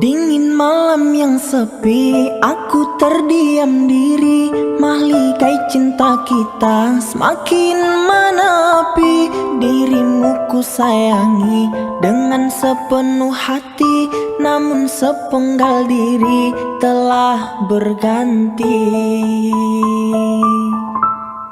Dingin malam yang sepi, aku terdiam diri. Mahligai cinta kita semakin menepi. Dirimu ku sayangi dengan sepenuh hati, namun sepenggal diri telah berganti.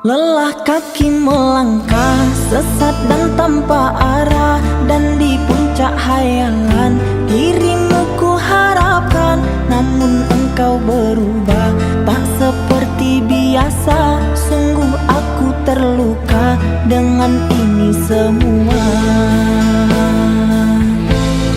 Lelah kaki melangkah, sesat dan tanpa arah, dan di puncak hayalan dirimu ku harapkan. Namun engkau berubah, tak seperti biasa. Sungguh aku terluka dengan ini semua.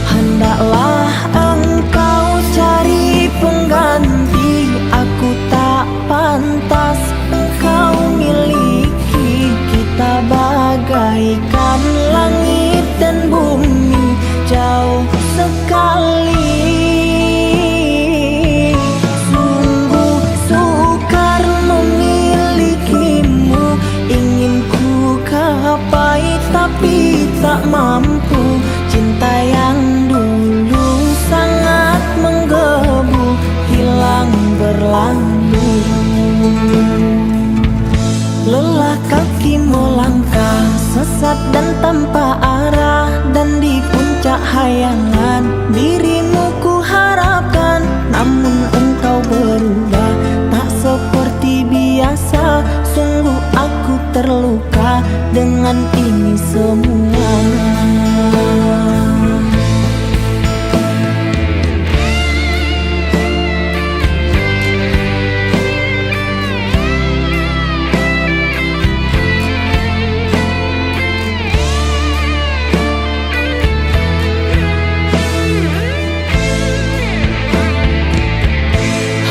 Hendaklah engkau cari pengganti, aku tak pantas engkau miliki. Kita bagaikan langit dan bumi, jauh sekali. Sungguh sukar memilikimu, ingin ku gapai tapi tak mampu. Cinta yang dulu sangat menggebu, hilang berlalu. Lelah kaki melangkah, sesat dan tanpa arah, dan di puncak hayalan dirimu ku harapkan. Namun engkau berubah, tak seperti biasa. Sungguh aku terluka dengan ini semua.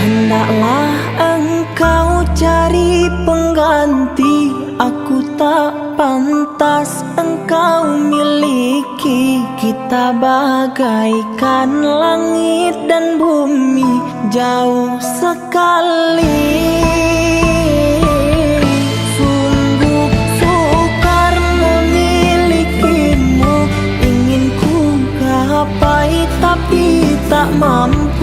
Hendaklah engkau cari pengganti, aku tak pantas engkau miliki. Kita bagaikan langit dan bumi, jauh sekali. Sungguh sukar memilikimu, ingin ku gapai tapi tak mampu.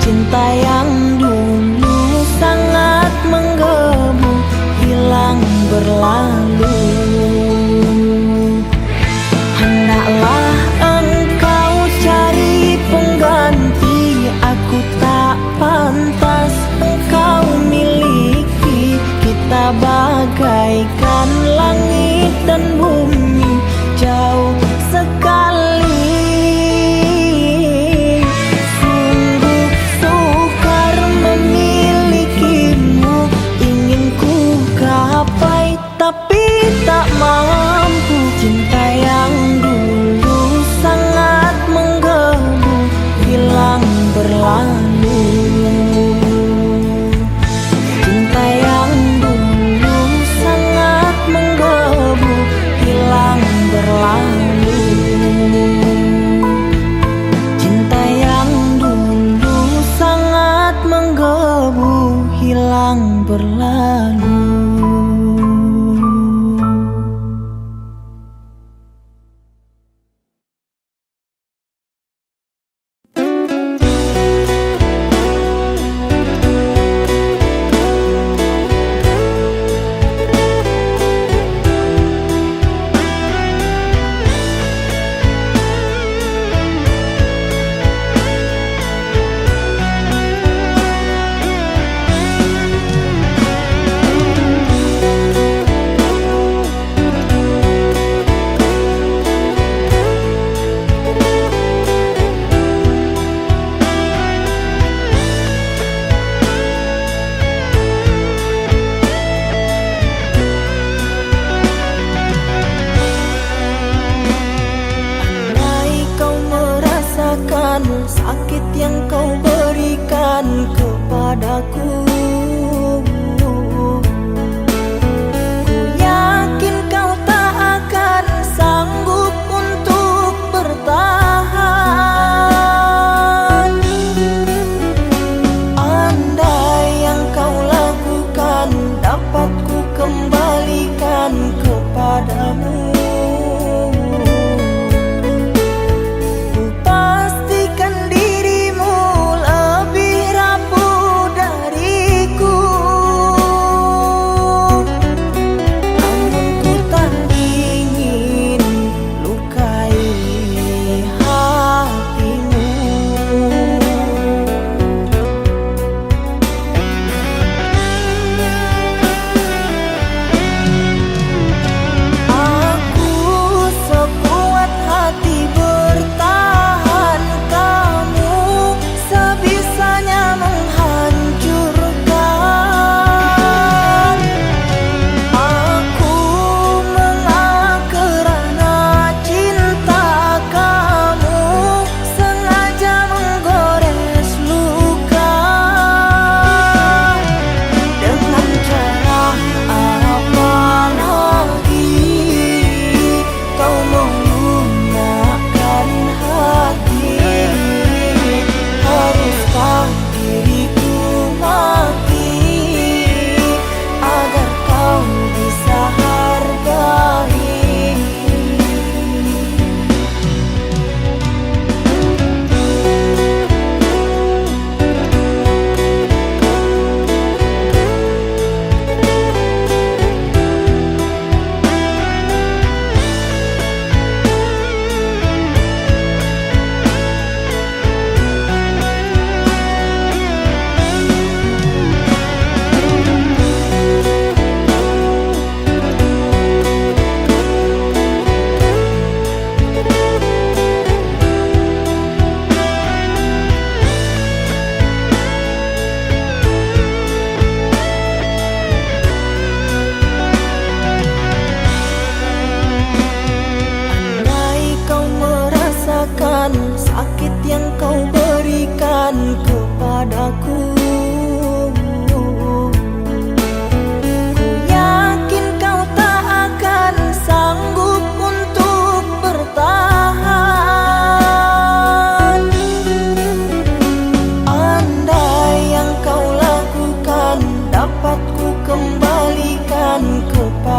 Cinta yang dulu sangat menggebu, hilang berlalu. Hendaklah engkau cari pengganti, aku tak pantas engkau miliki. Kita bagaikan langit dan bumi, jauh sekali. Tapi tak mampu. Cinta yang dulu sangat menggebu, hilang berlalu. Cinta yang dulu sangat menggebu, hilang berlalu. Cinta yang dulu sangat menggebu, hilang berlalu.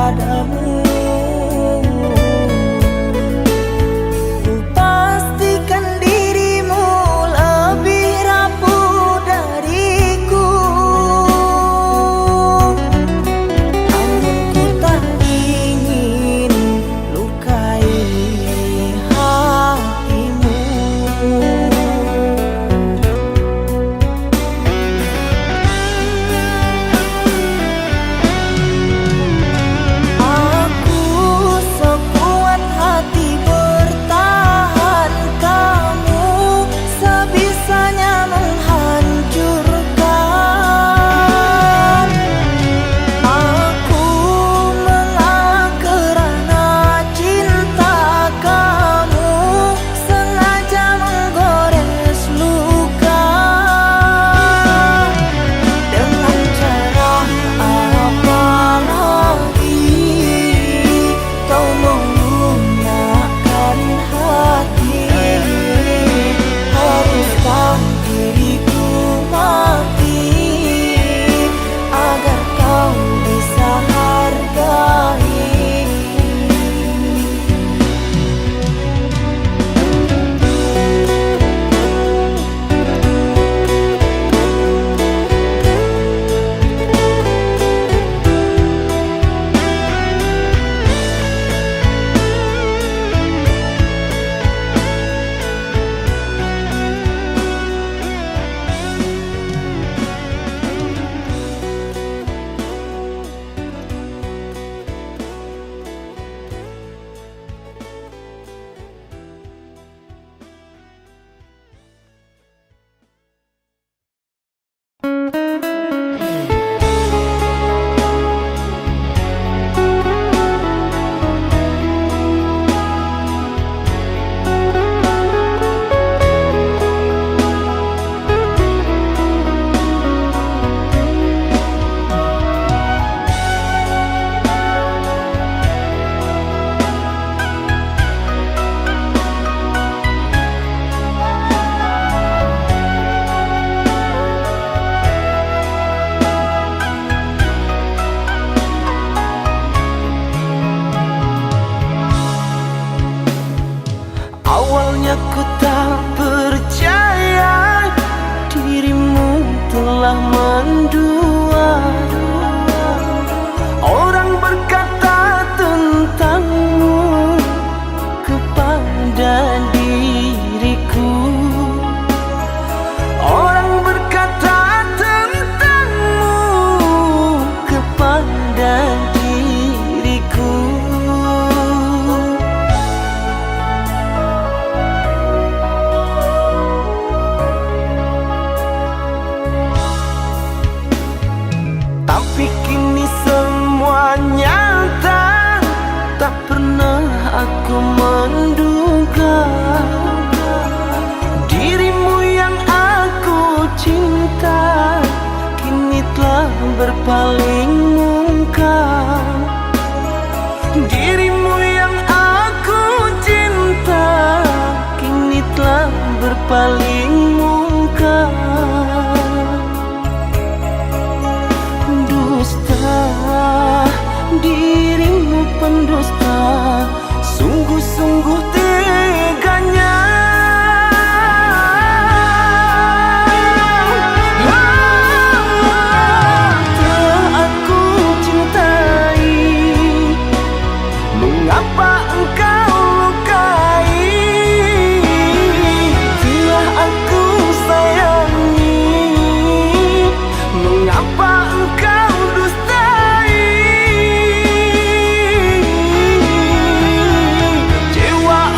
padamu. Ku pastikan dirimu lebih rapuh dariku, namun ku tak ingin lukai hatimu. Aku sekuat hati bertahan, kamu sebisanya menghancurkan. Aku mengalah kerana cinta, kamu sengaja menggores luka. Dengan cara apa lagi kau menggunakan hati? Haruskah diriku mati agar kau bisa hargai? Awalnya ku tak percaya dirimu telah mendua. Orang berkata tentangmu kepada diriku. Orang berkata tentangmu kepada diriku. Tapi kini semua nyata, tak pernah aku menduga dirimu yang aku cinta kini telah berpaling muka. Dirimu yang aku cinta kini telah berpaling muka. Dirimu pendusta, sungguh-sungguh teganya. Telah aku cintai, mengapa engkau lukai? Telah aku sayangi, mengapa engkau dustai? Cewa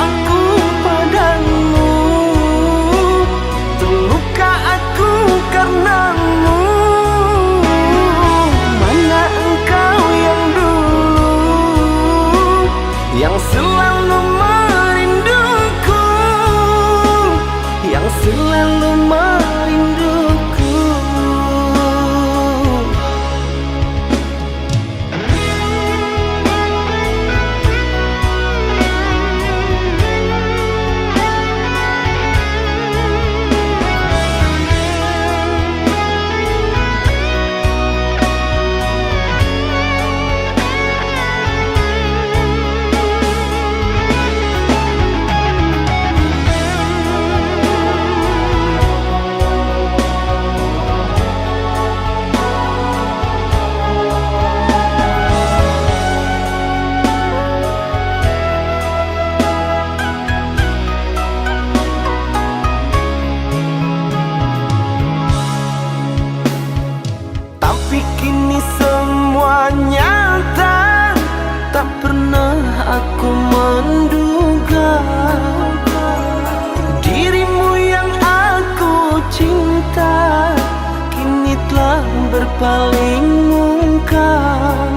berpaling mungkam.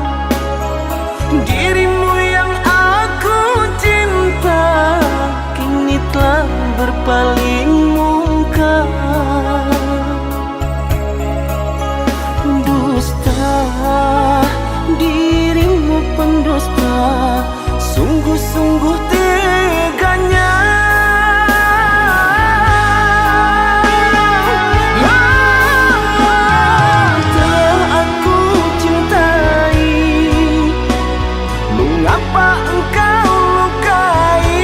Dirimu yang aku cinta kini telah berpaling mungkam. Dusta, dirimu pendusta, sungguh-sungguh teganya. Telah aku cintai, mengapa engkau lukai?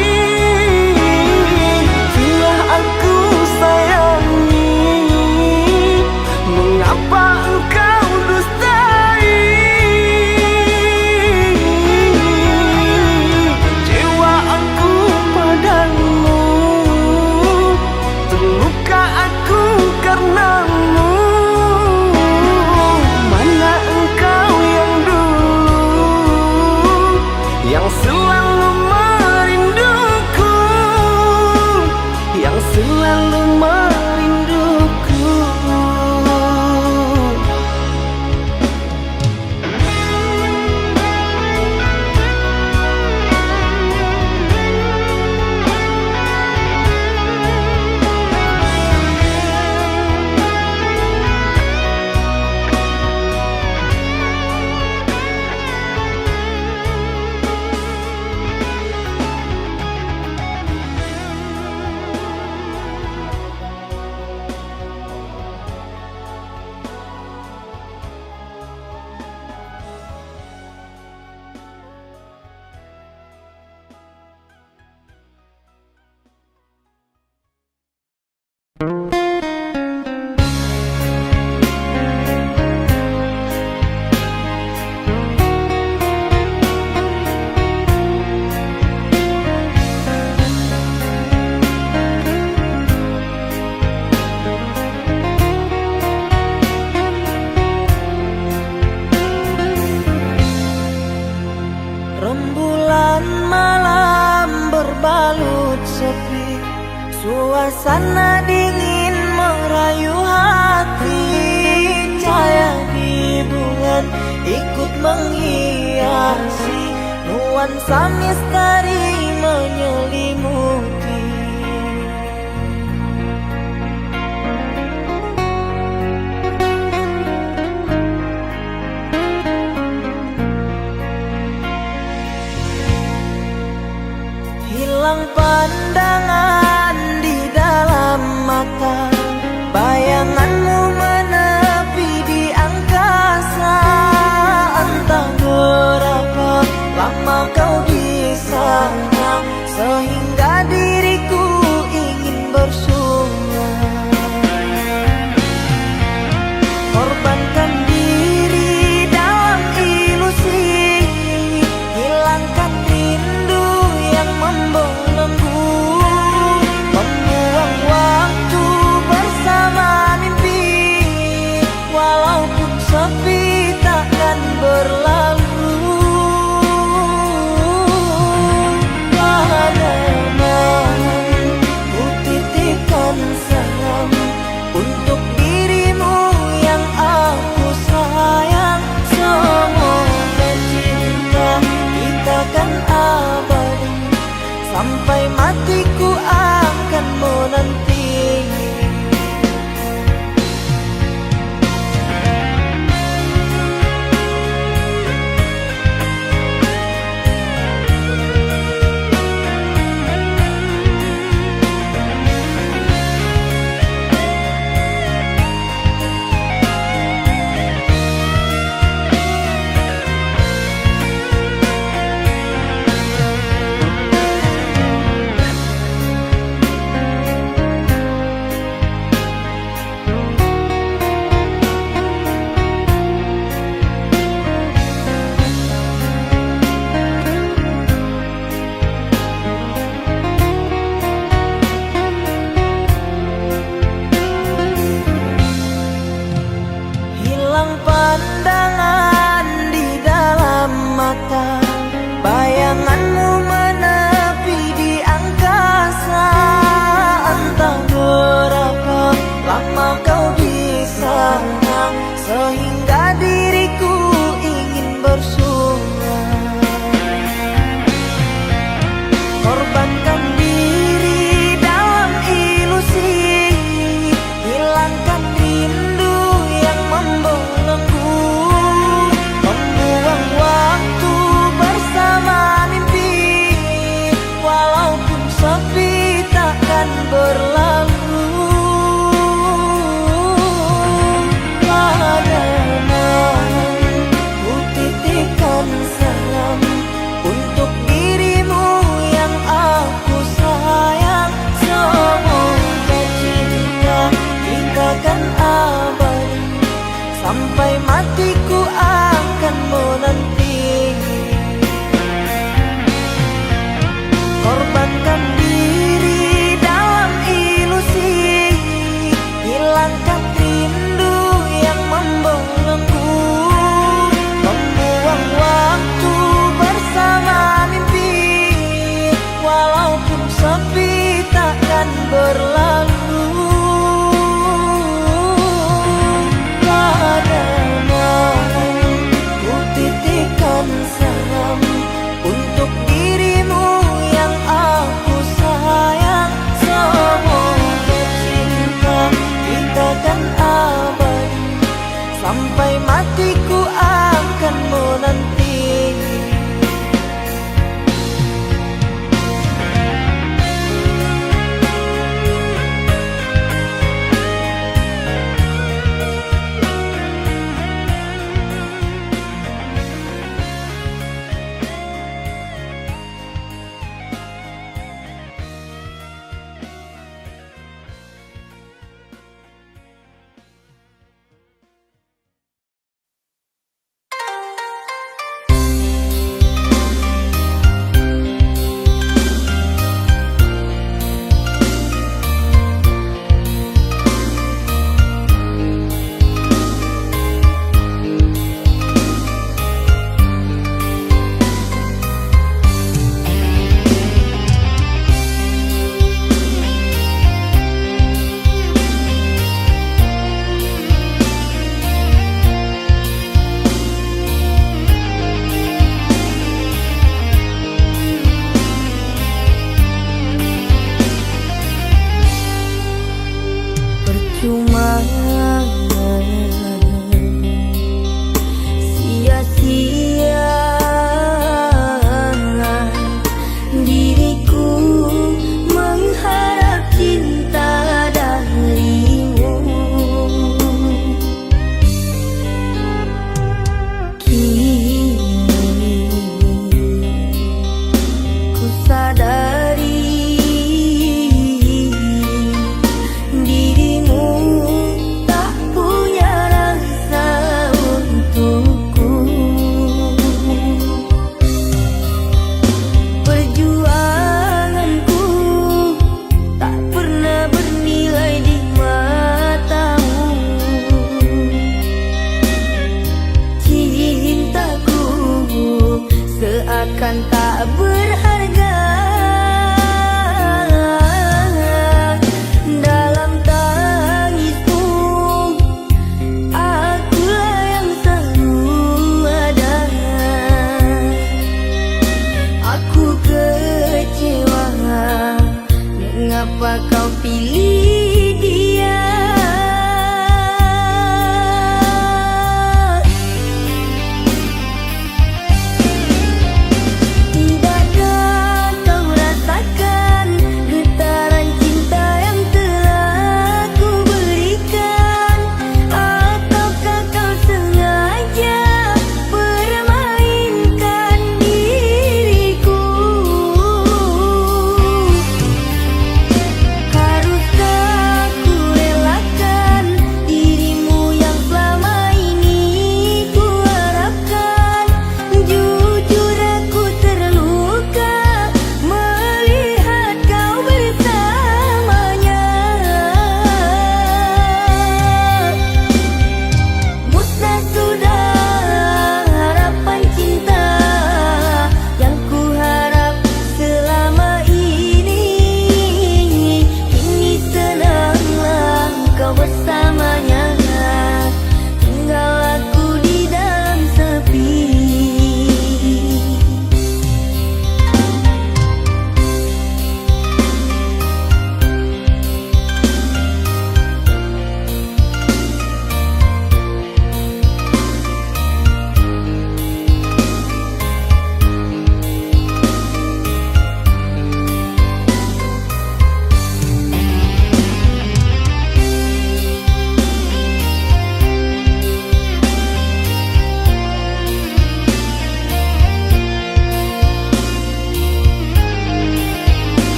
Telah aku sayangi, mengapa engkau dustai? Jiwa aku padamu, terluka aku karenamu. Mana engkau yang dulu, yang selalu merinduku, yang selalu merinduku. Rembulan malam berbalut sepi, suasana dingin merayu hati. Cahaya di bulan ikut menghiasi, nuansa misteri menyelimuti. Hilang pandangan di dalam mata, bayanganmu menepi di angkasa. Entah berapa lama kau di sana, sehingga diriku ingin bersunat. Korbankan diri dalam ilusi, hilangkan rindu yang membelenggu, membuang waktu bersama mimpi. Walaupun sepi takkan berlalu. Padamu ku titipkan salam untuk dirimu yang aku sayang. Semoga cinta kita kan abadi, sampai matiku akan menanti. nanti. Percuma sia-sia diriku mengharap cinta darimu. Kini ku sadari akan tak berharga dalam tangismu. Akulah yang selalu ada. Aku kecewa, mengapa kau pilih dia?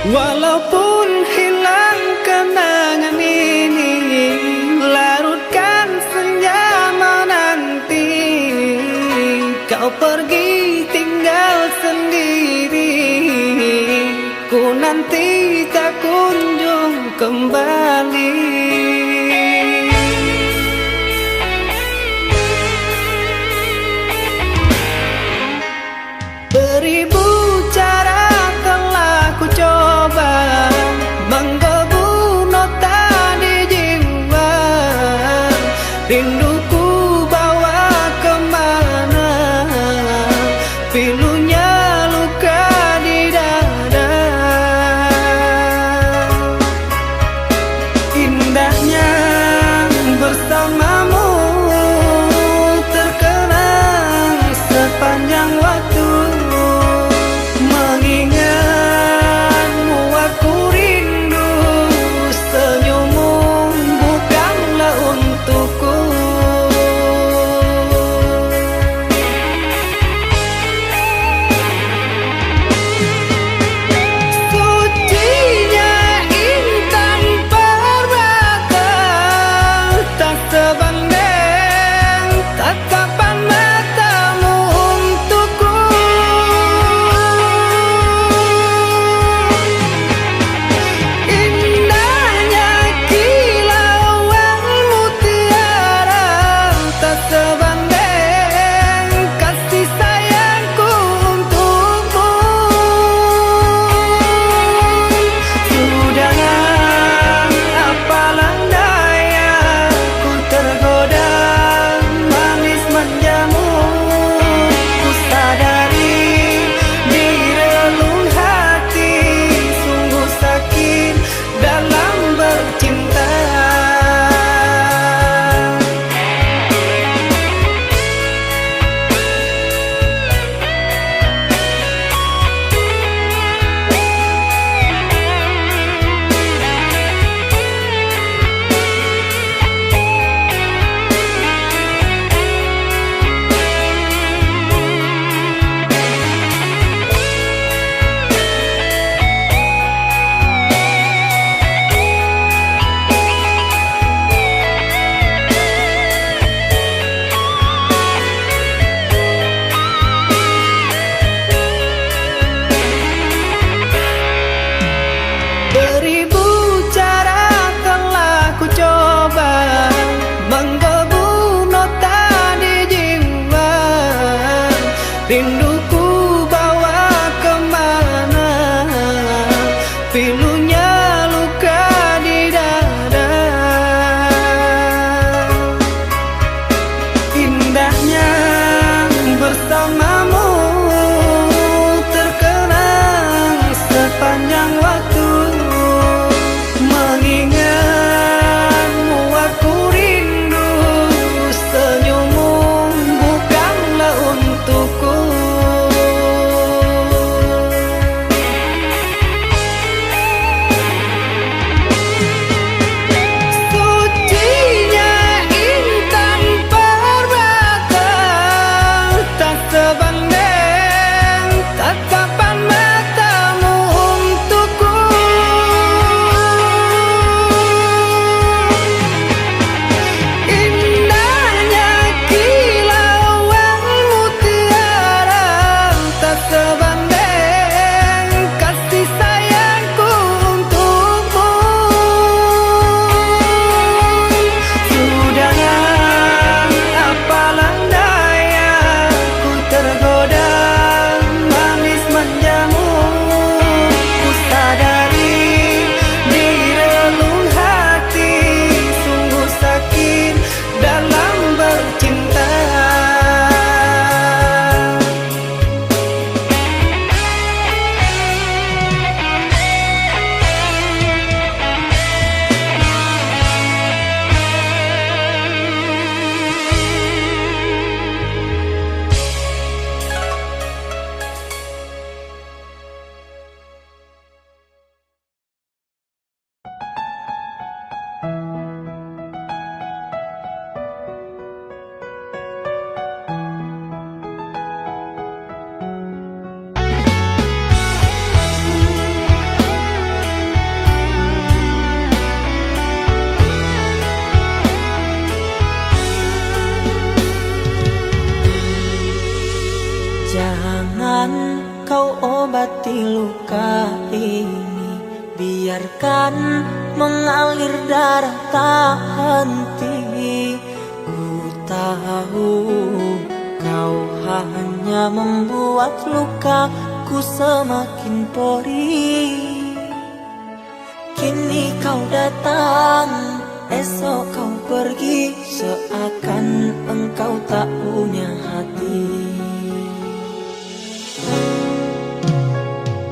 Walaupun hilang kenangan ini, larutkan senja menanti. Kau pergi tinggal sendiri, ku nanti tak kunjung kembali. Beribu cara telah ku coba menggebu nota di jiwa. Rinduku bawa kemana, pilunya luka di dada. Indahnya ini biarkan mengalir darah tak henti. Ku tahu kau hanya membuat lukaku semakin perih. Kini kau datang, esok kau pergi, seakan engkau tak punya hati.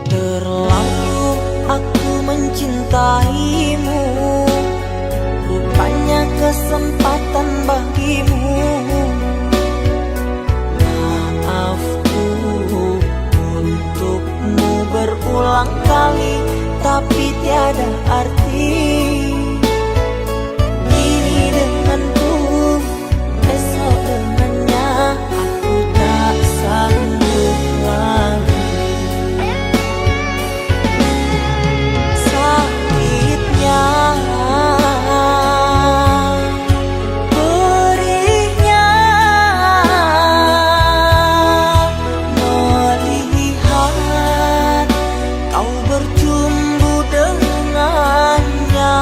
Terlalu aku mencintaimu, rupanya kesempatan bagimu. Maafku untukmu berulang kali, tapi tiada arti. Ini denganku, esok dengannya, aku tak sanggup lagi. Sakitnya, perihnya, melihat kau berjumpa dengannya.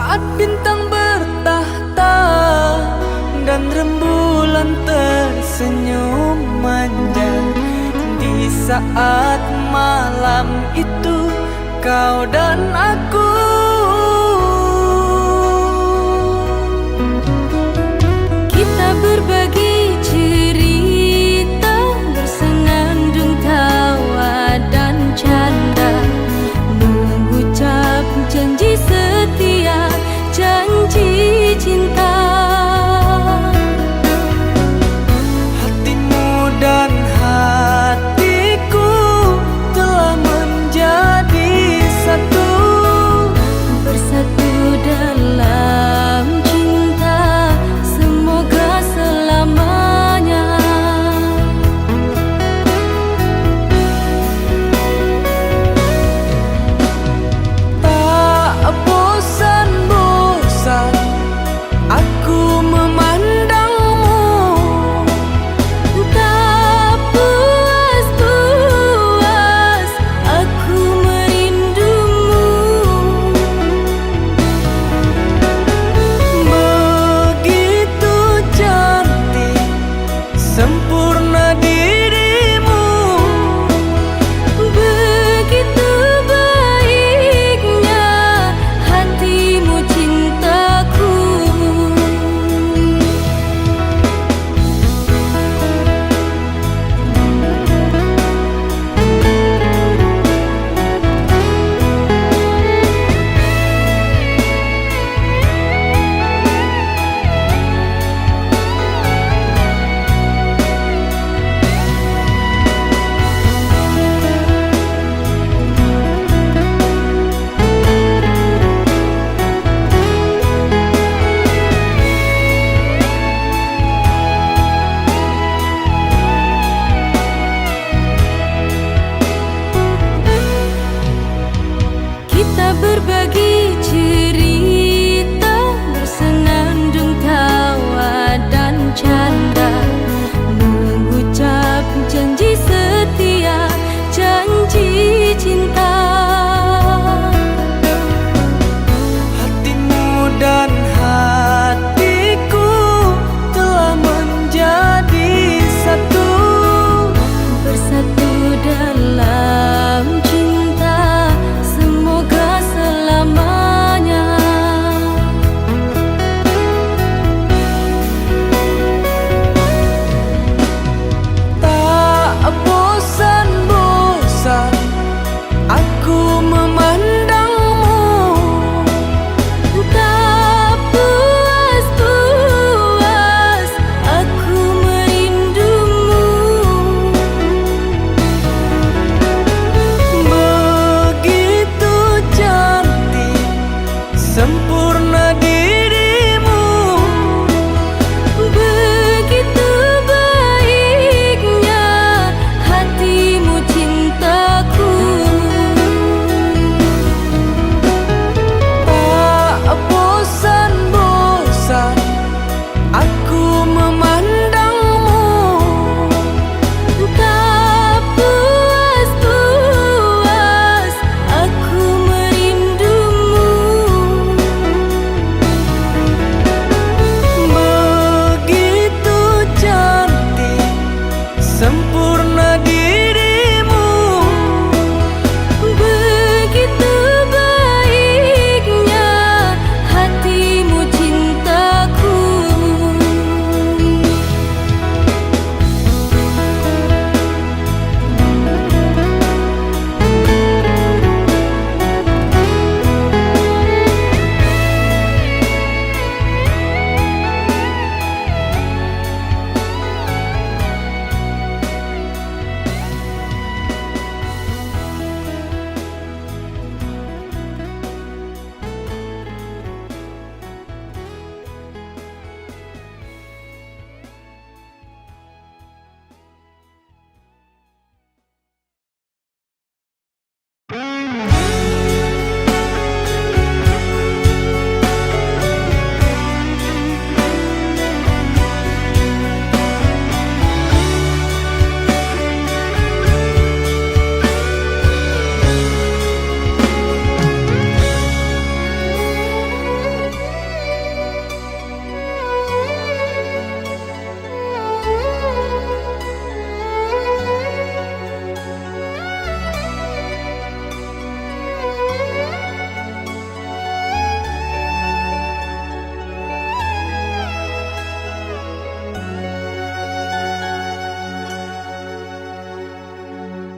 saat bintang bertahta dan rembulan tersenyum manja. Di saat malam itu kau dan aku Kita berbagi cerita, bersenandung tawa dan canda, mengucap janji setia, janji cinta. Hatimu dan hatiku telah menjadi satu.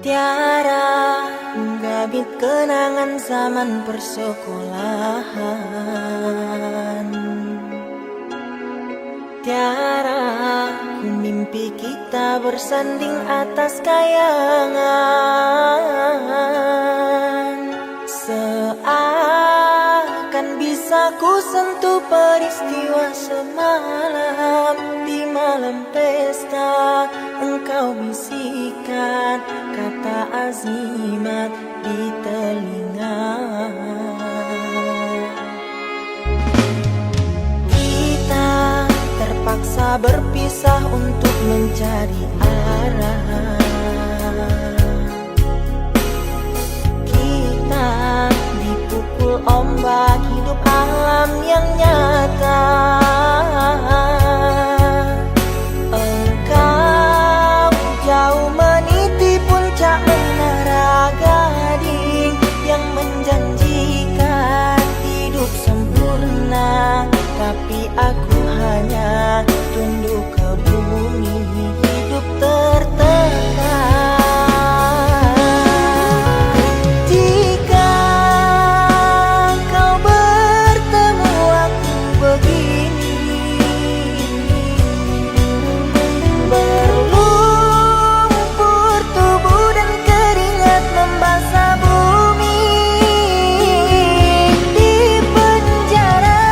Tiara menggabit kenangan zaman persekolahan. Tiara ku mimpi kita bersanding atas kayangan. Seakan bisa ku sentuh peristiwa semalam. Di malam pesta engkau bisikan kata azimat di telinga. Kita terpaksa berpisah untuk mencari arah. Kita dipukul ombak hidup alam yang nyata. Engkau jauh meniti puncak menara gading yang menjanjikan hidup sempurna, tapi aku hanya tunduk ke bumi, hidup tertekan. Jika kau bertemu aku begini, berlumpur tubuh dan keringat membasah bumi. Di penjara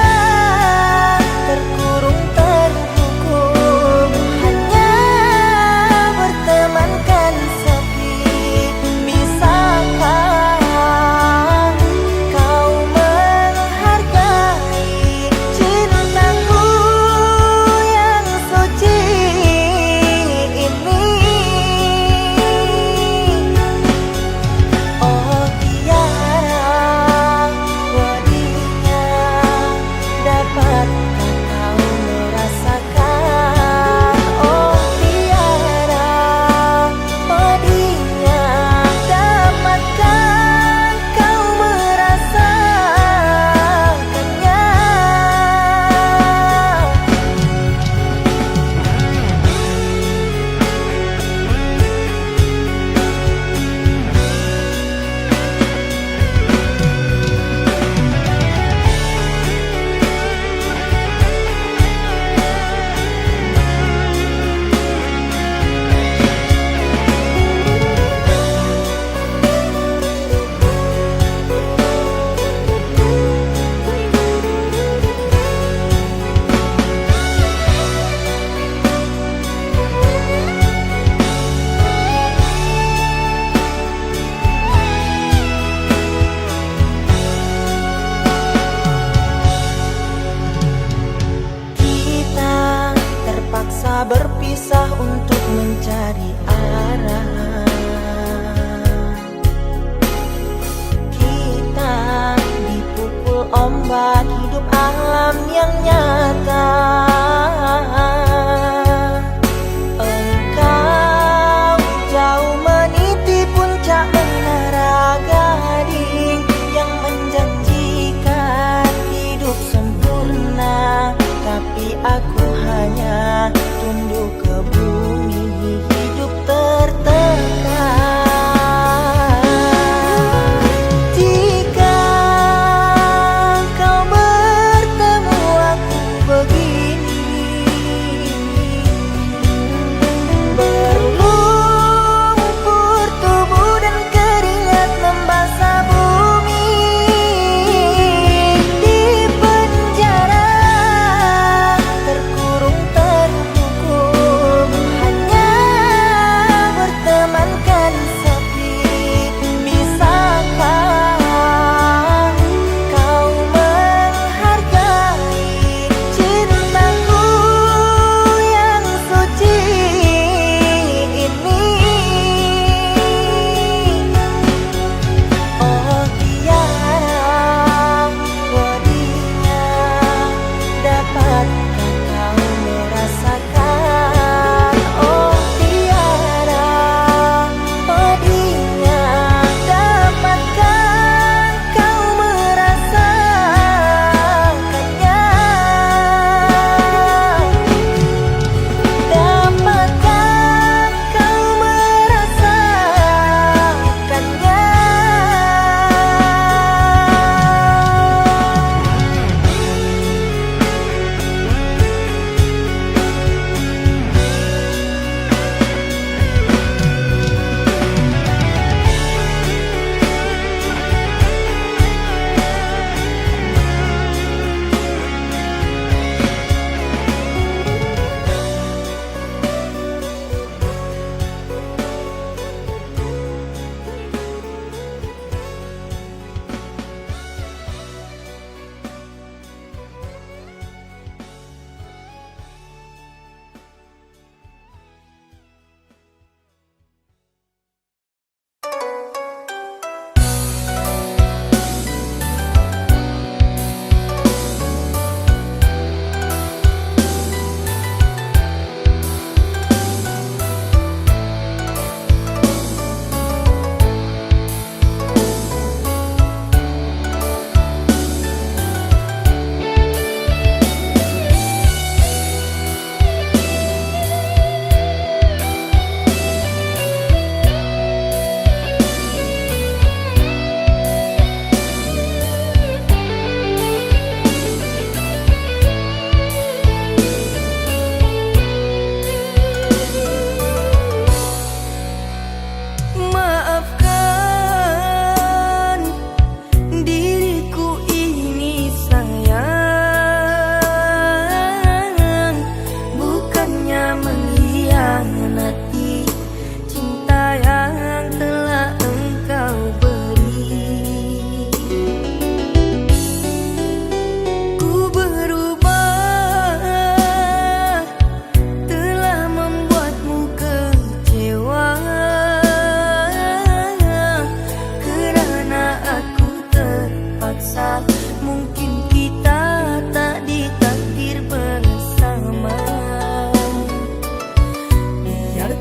terkurung terhukum, hanya bertemankan sepi. Bisakah kau menghargai cintaku yang suci ini? Oh Tiara, wadinya, dapatkah kau merasakan? Oh Tiara, wadinya, dapatkah kau merasakannya? Kita terpaksa berpisah untuk mencari arah. Kita dipukul ombak hidup alam yang nyata. Engkau jauh meniti puncak menara gading yang menjanjikan hidup sempurna, tapi aku hanya tunduk ke bumi, hidup tertekan. Jika kau bertemu aku begini,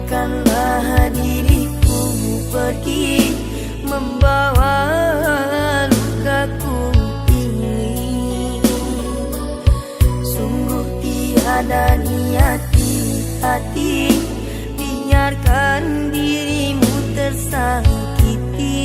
Biarkanlah diriku pergi membawa lukaku ini. Sungguh tiada niat di hati, biarkan dirimu tersakiti.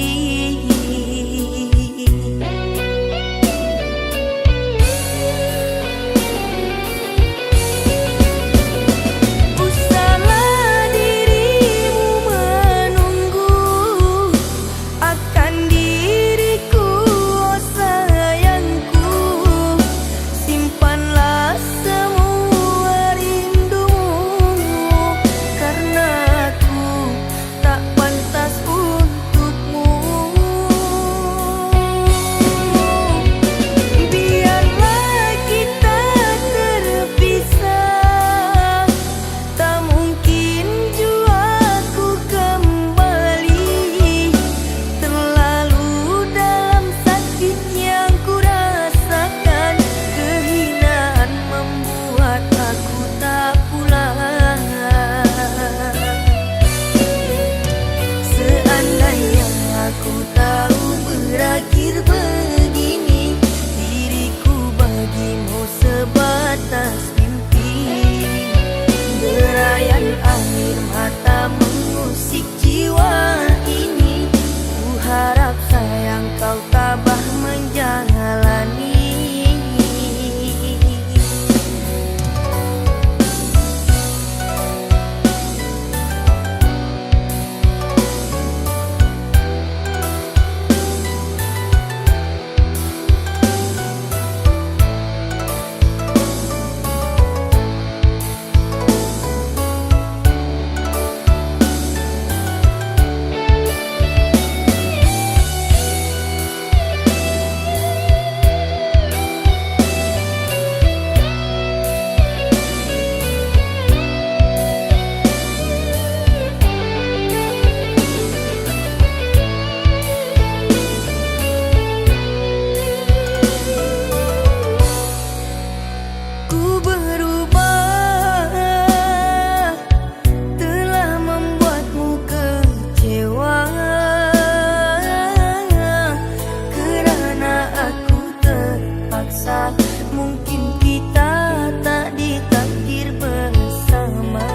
Mungkin kita tak ditakdir bersama.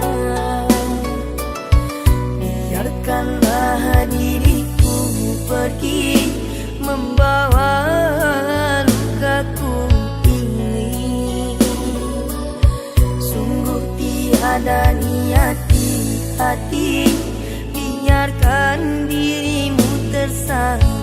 Biarkanlah diriku pergi membawa lukaku ini. Sungguh tiada niat di hati, biarkan dirimu tersakiti.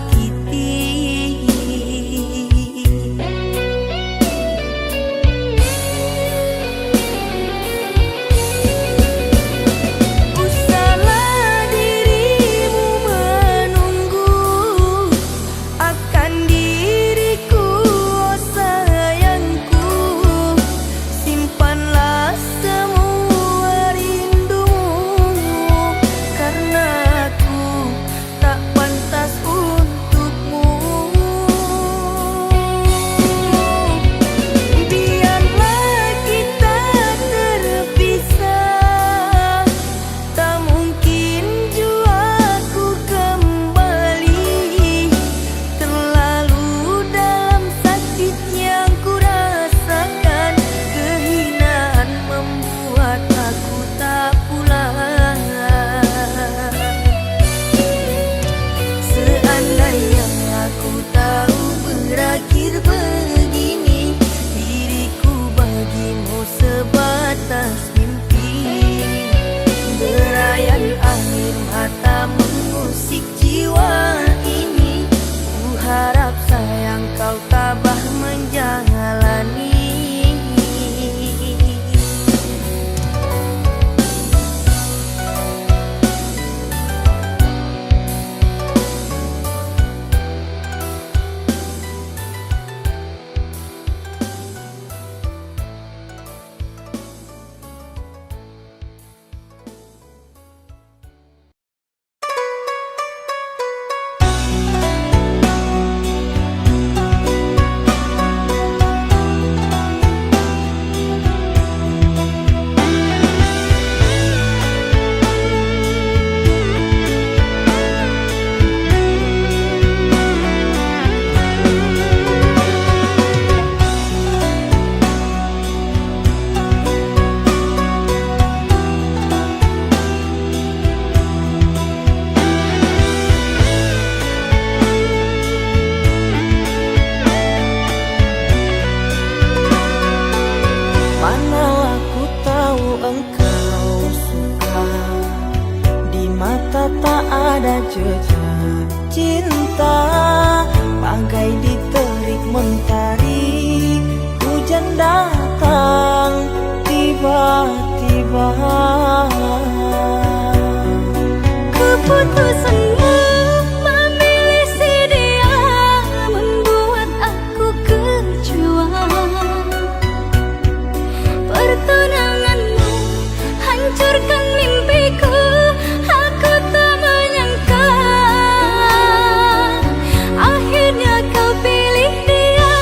mata tak ada jejak cinta, bagai diterik mentari. Hujan datang tiba-tiba. Keputusanmu memilih si dia membuat aku kecewa. Pertunanganmu hancurkan mimpiku. Aku tak menyangka akhirnya kau pilih dia.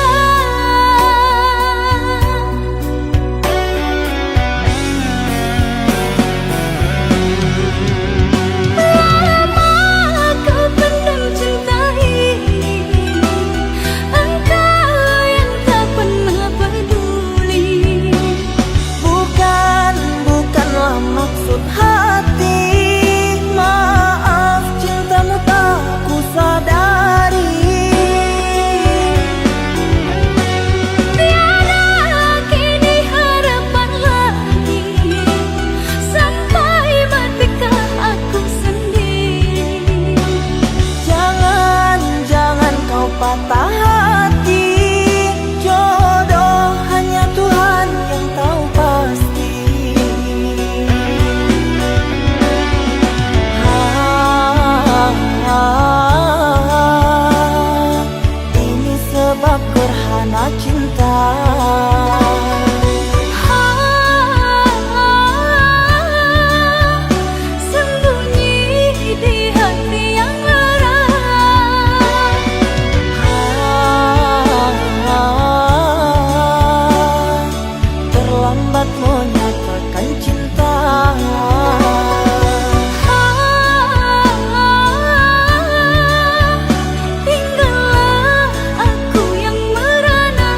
Lama kau pendam cinta ini, engkau yang tak pernah peduli. Bukanlah maksud hati. Maaf, cintamu tak ku sadari. Tiada kini harapan lagi, sampai matikah aku sendiri. Jangan kau patah hati. Jodoh hanya Tuhan yang tahu pasti. Ini sebab gerhana cinta. Sembunyi di hati yang lara. Terlambat menyatakan cinta. Tinggallah aku yang merana.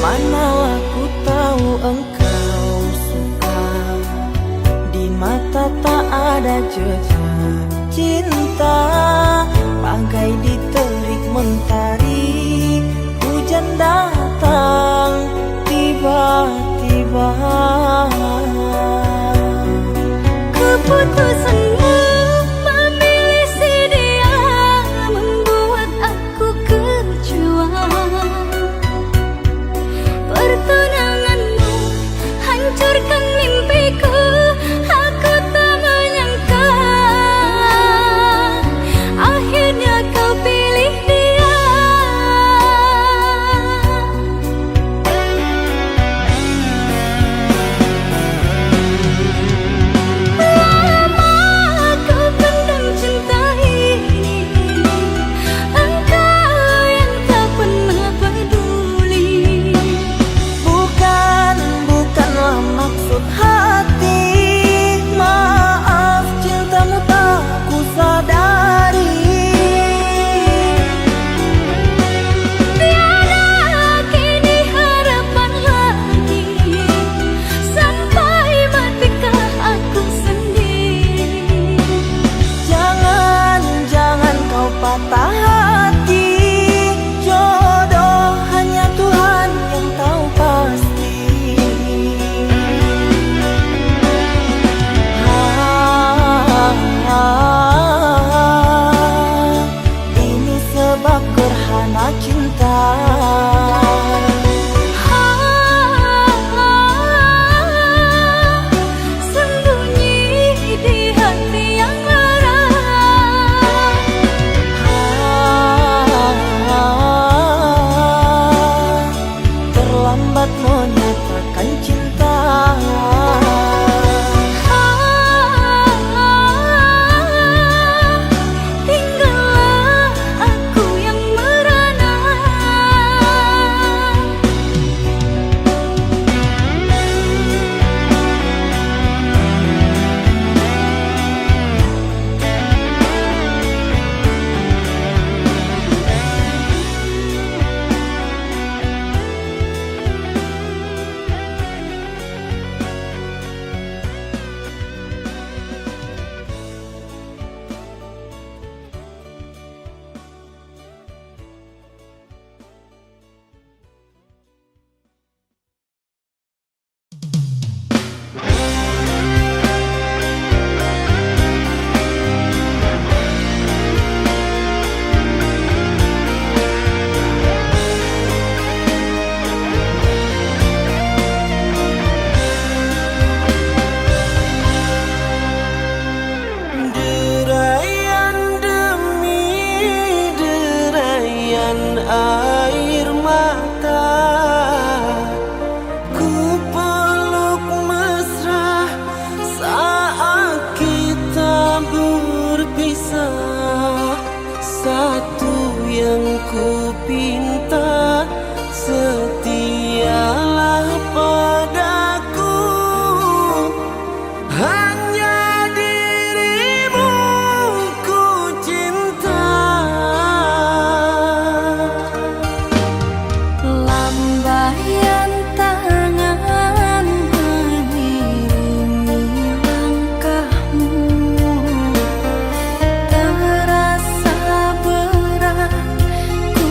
Mana aku tahu engkau suka. Di mata tak ada jejak cinta, bagai diterik mentari. Hujan datang tiba-tiba. Keputusanmu memilih si dia membuat aku kecewa. Pertunanganmu hancurkan mimpiku. Aku tak menyangka akhirnya kau pilih dia. Lama kau pendam cinta ini, engkau yang tak pernah peduli. Bukanlah maksud hati. Maaf, cintamu tak ku sadari. Tiada kini harapan lagi, sampai matikah aku sendiri. Jangan kau patah hati. Jodoh hanya Tuhan yang tahu pasti. Ini sebab gerhana cinta. Sembunyi di hati yang lara. yang ku pinta, setialah padaku. Hanya dirimu ku cinta. Lambaian tangan mengiringi langkahmu, terasa berat ku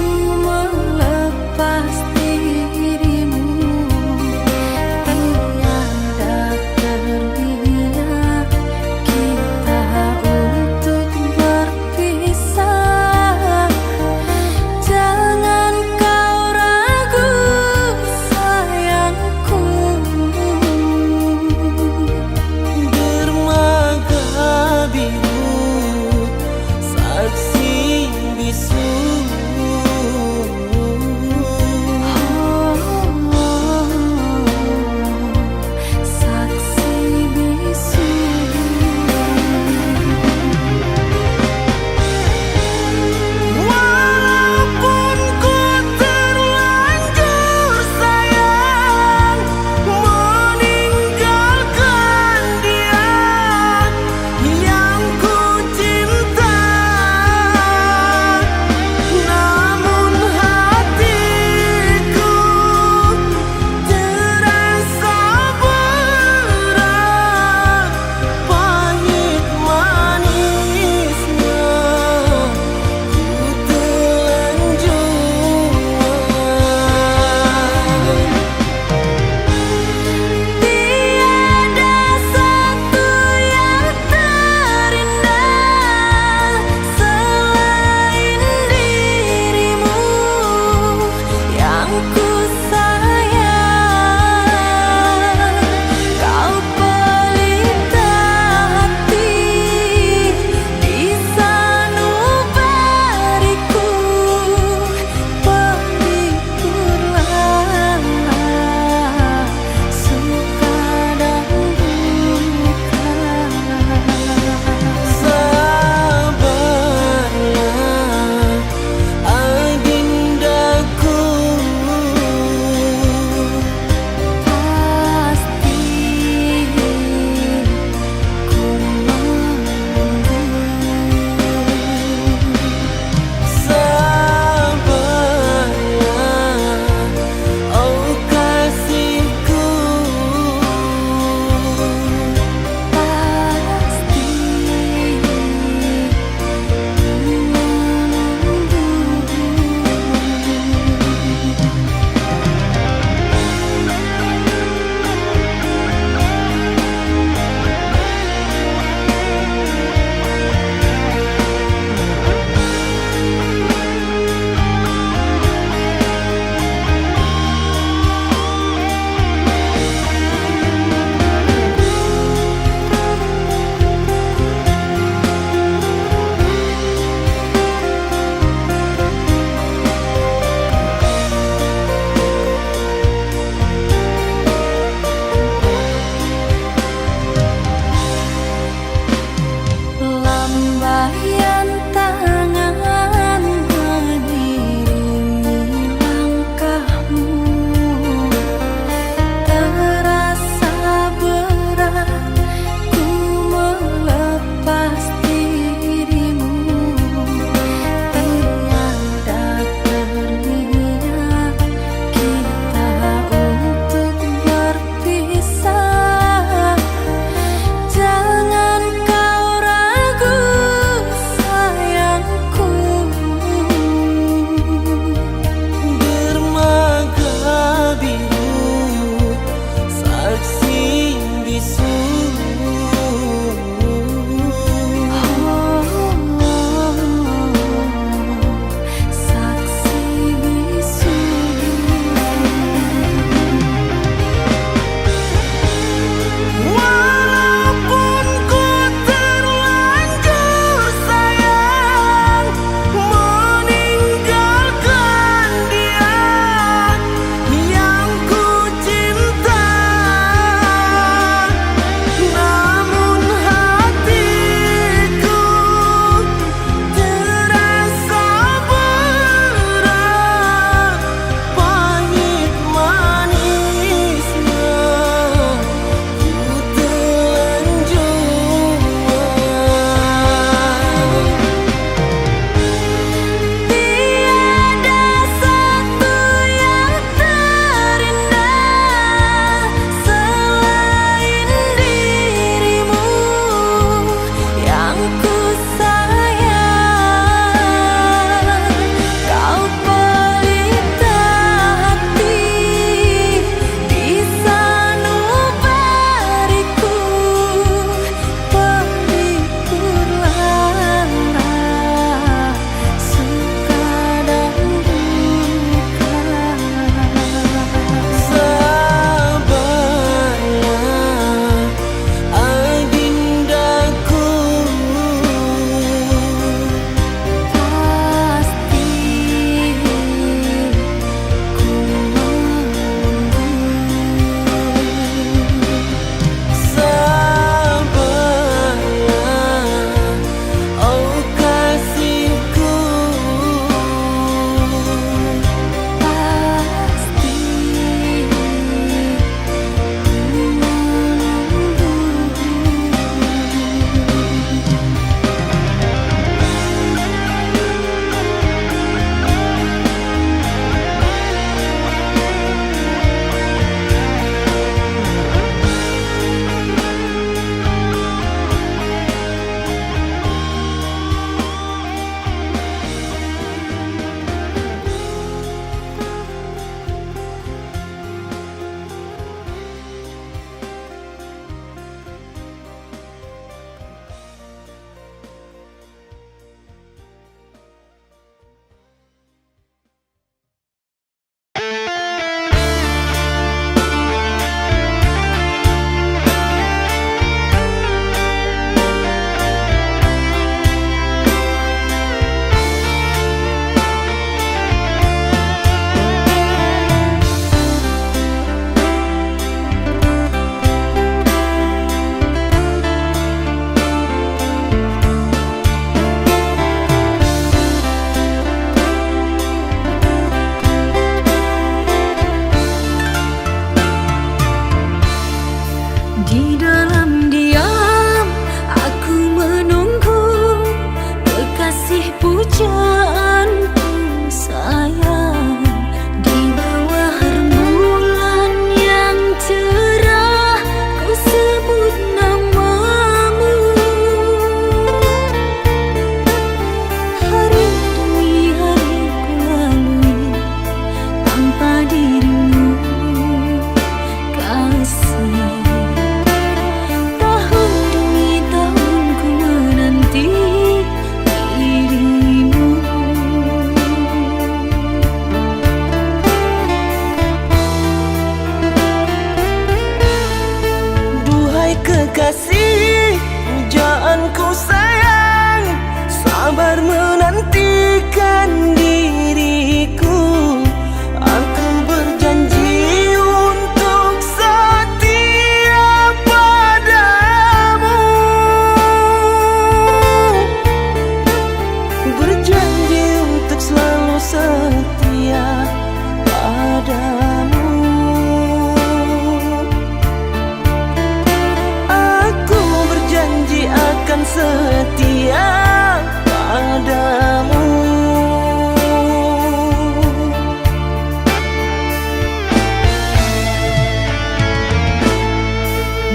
setia padamu.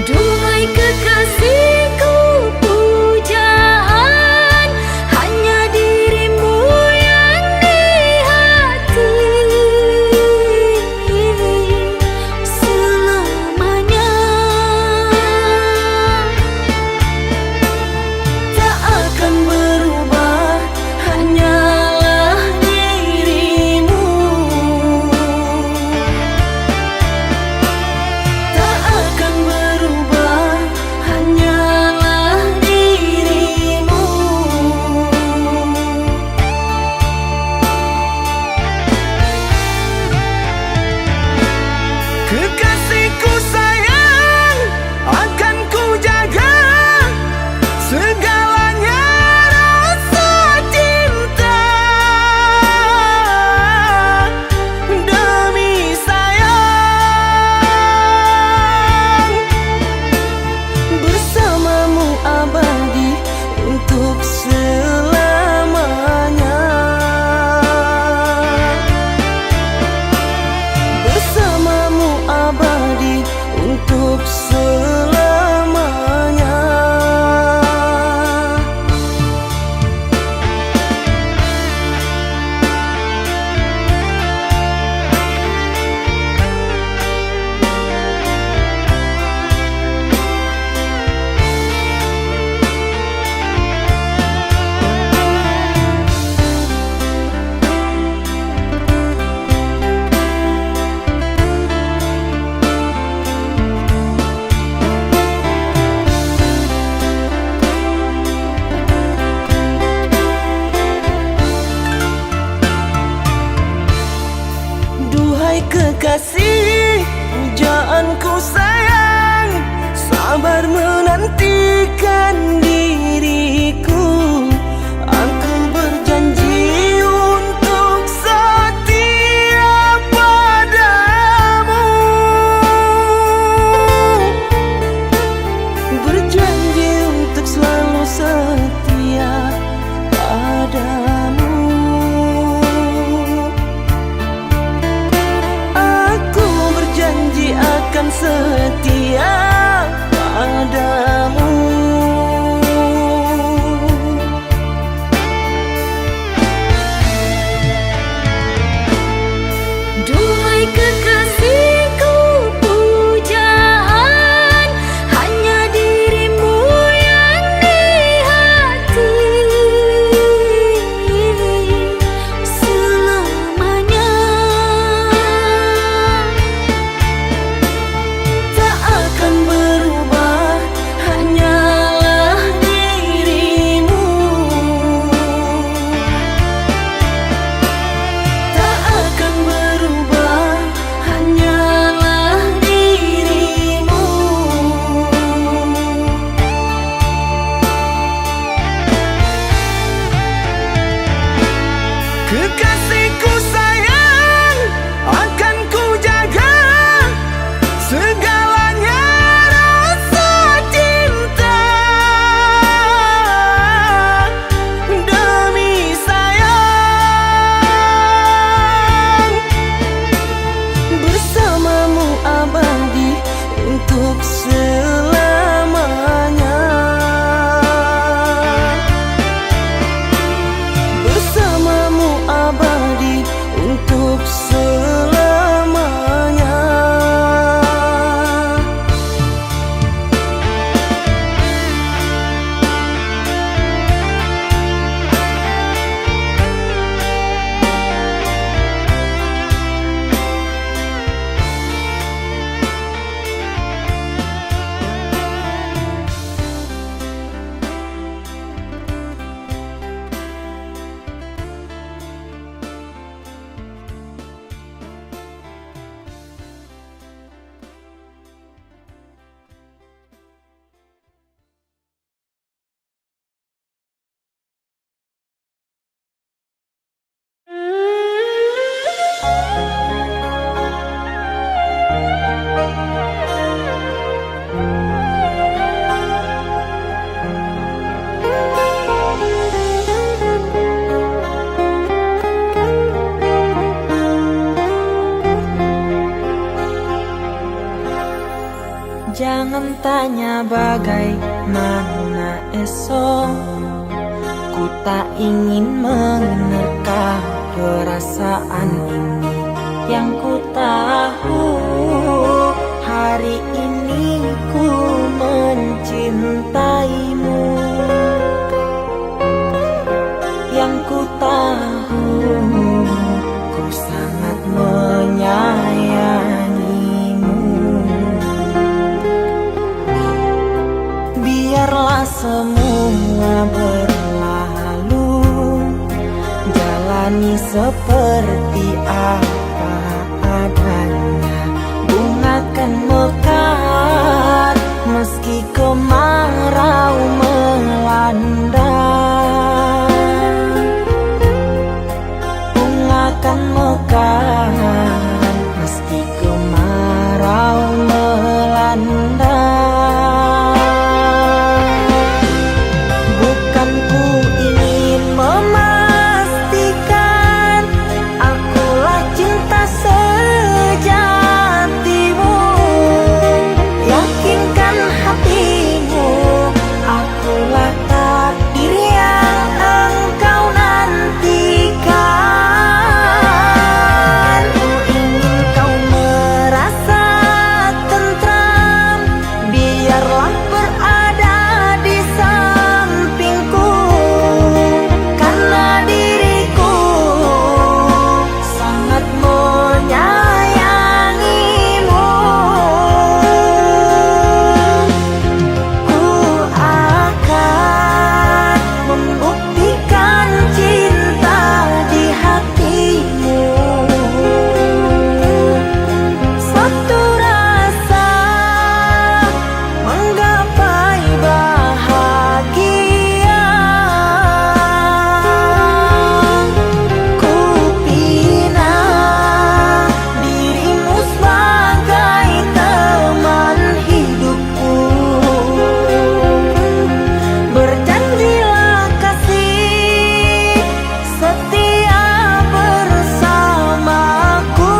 Duhai kekasihku, pujaan hanya dirimu yang di hati selamanya. Tak akan berubah, hanyalah dirimu. Tak akan berubah, hanyalah dirimu. Kekasihku sayang, akan ku jaga segalanya rasa cinta. Demi sayang, bersamamu abadi untuk selamanya. Bersamamu abadi untuk selamanya. Duhai kekasih, pujaanku sayang, sabar menantikan diriku. Aku berjanji untuk setia padamu. Berjanji untuk selalu setia padamu. Aku tanya bagaimana esok, ku tak ingin menerka perasaan ini. Yang ku tahu hari ini ku mencintaimu. Yang ku tahu ku sangat menyayangimu. Biarlah semua berlalu, jalani seperti apa adanya. Bunga kan mekar meski kemarau melanda. Bunga kan mekar meski kemarau melanda. Bukan ku ingin memastikan akulah cinta sejatimu. Yakinkan hatimu, akulah takdir yang engkau nantikan. Ku ingin kau merasa tentram, biarlah berada di sampingku. Karena diriku sangat menyayangimu. Ku akan membuktikan cinta di hatimu. Satu rasa menggapai bahagia. Ku pinang dirimu sebagai teman hidupku. Berjanjilah kasih setia bersamaku.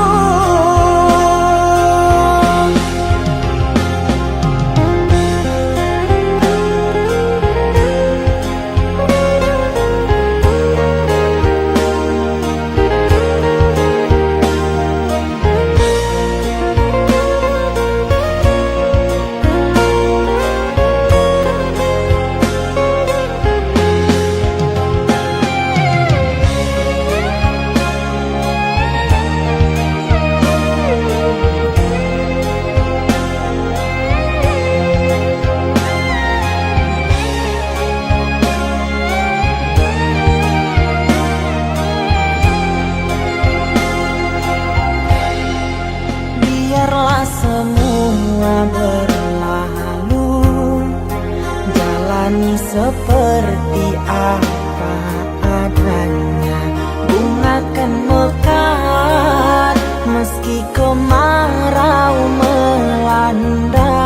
Biarlah semua berlalu, jalani seperti apa adanya. Bunga kan mekar meski kemarau melanda.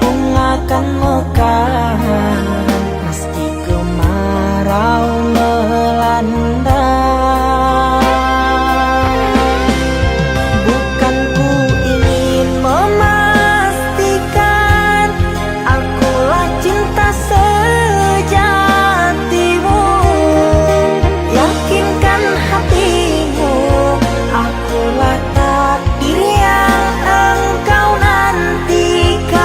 Bunga kan mekar meski kemarau melanda. Bukan ku ingin memastikan akulah cinta sejatimu. Yakinkan hatimu, akulah takdir yang engkau nantikan.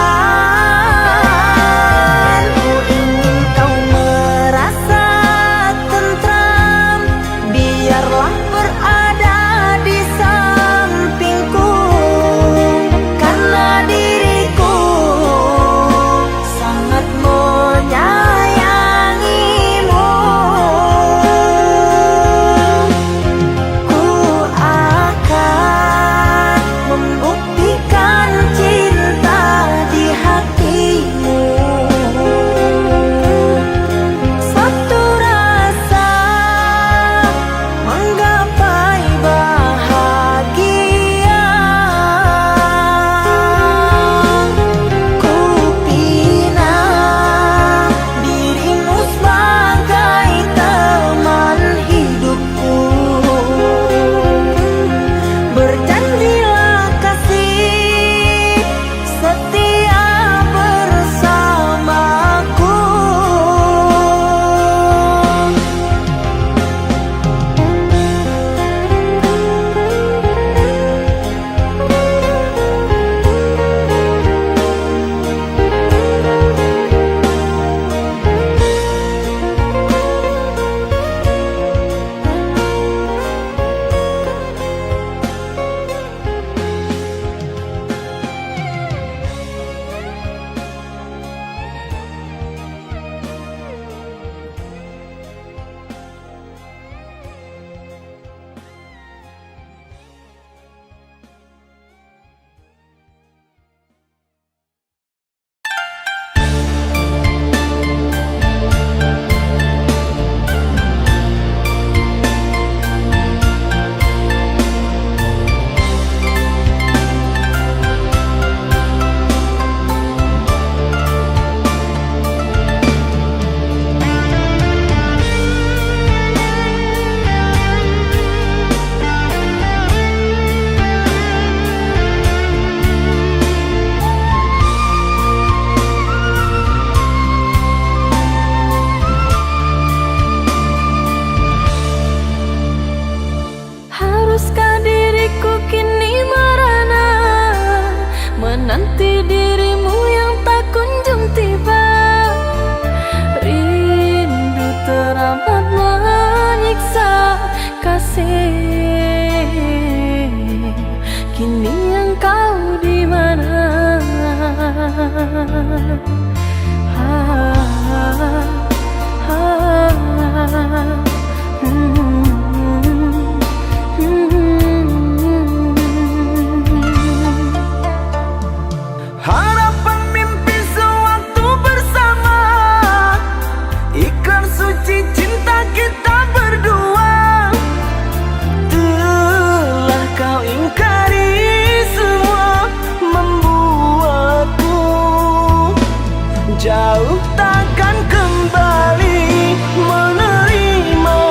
takkan kembali menerimamu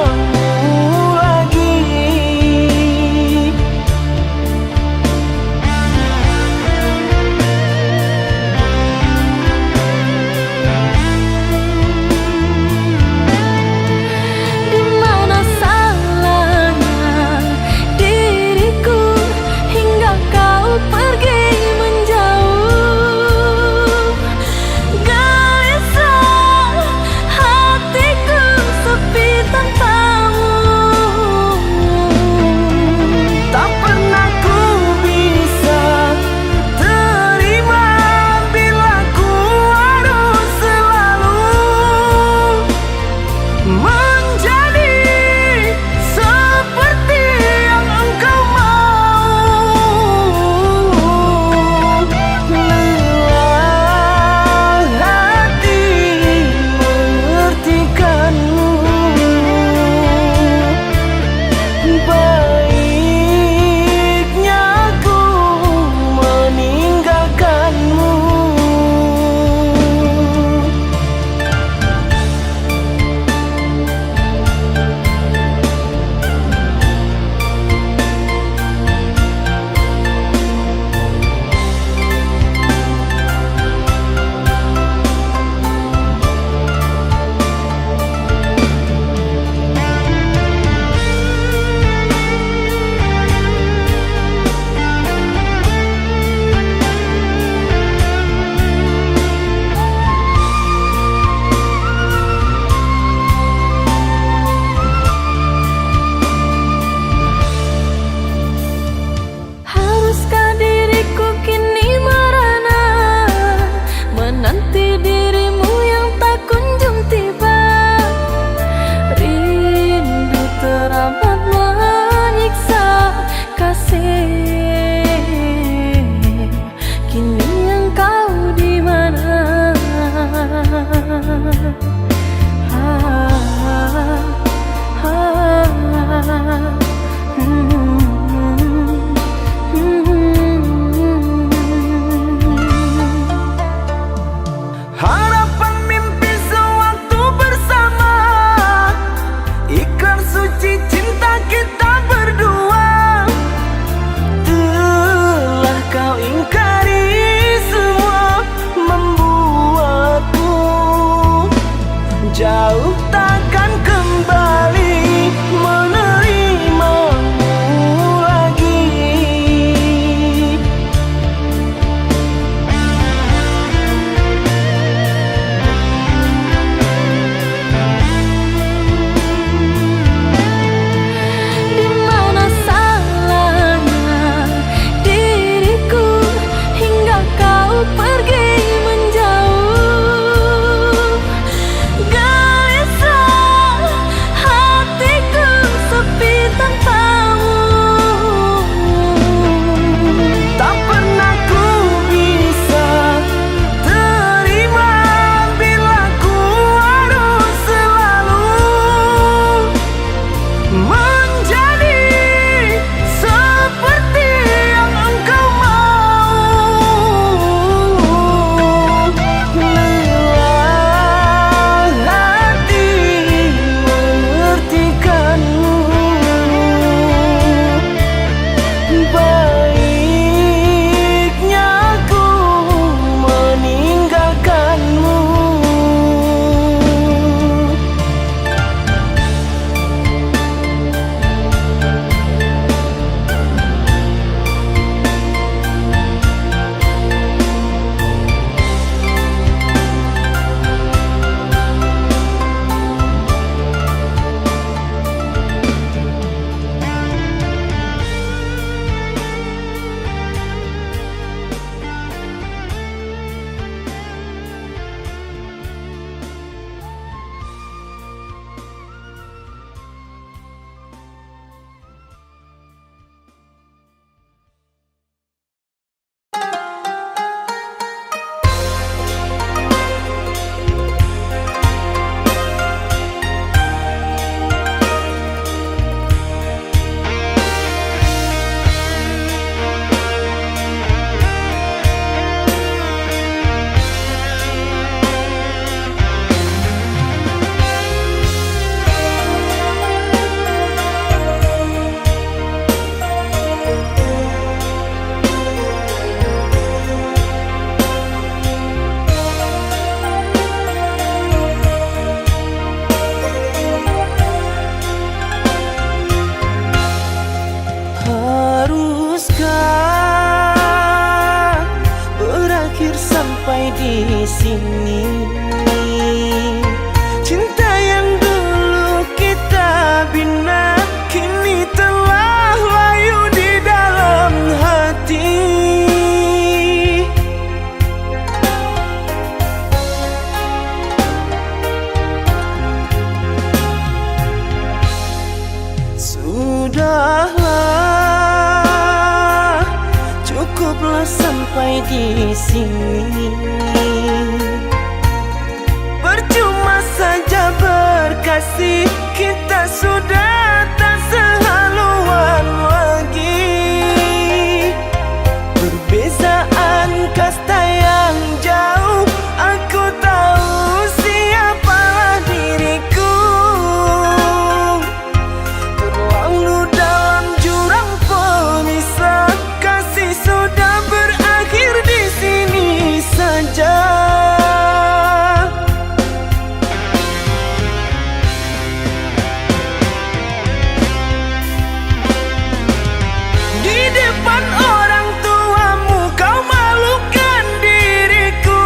lagi. Di mana salahnya diriku hingga kau pergi menjauh? Gelisah sini. Cinta yang dulu kita bina kini telah layu di dalam hati. Sudahlah, cukuplah sampai di sini. Percuma saja berkasih, kita sudah tak sehaluan lagi. Perbezaan kasta yang jauh, aku tahu siapalah diriku. Terlalu dalam jurang pemisah, kasih sudah berakhir di sini saja. Di depan orang tuamu kau malukan diriku.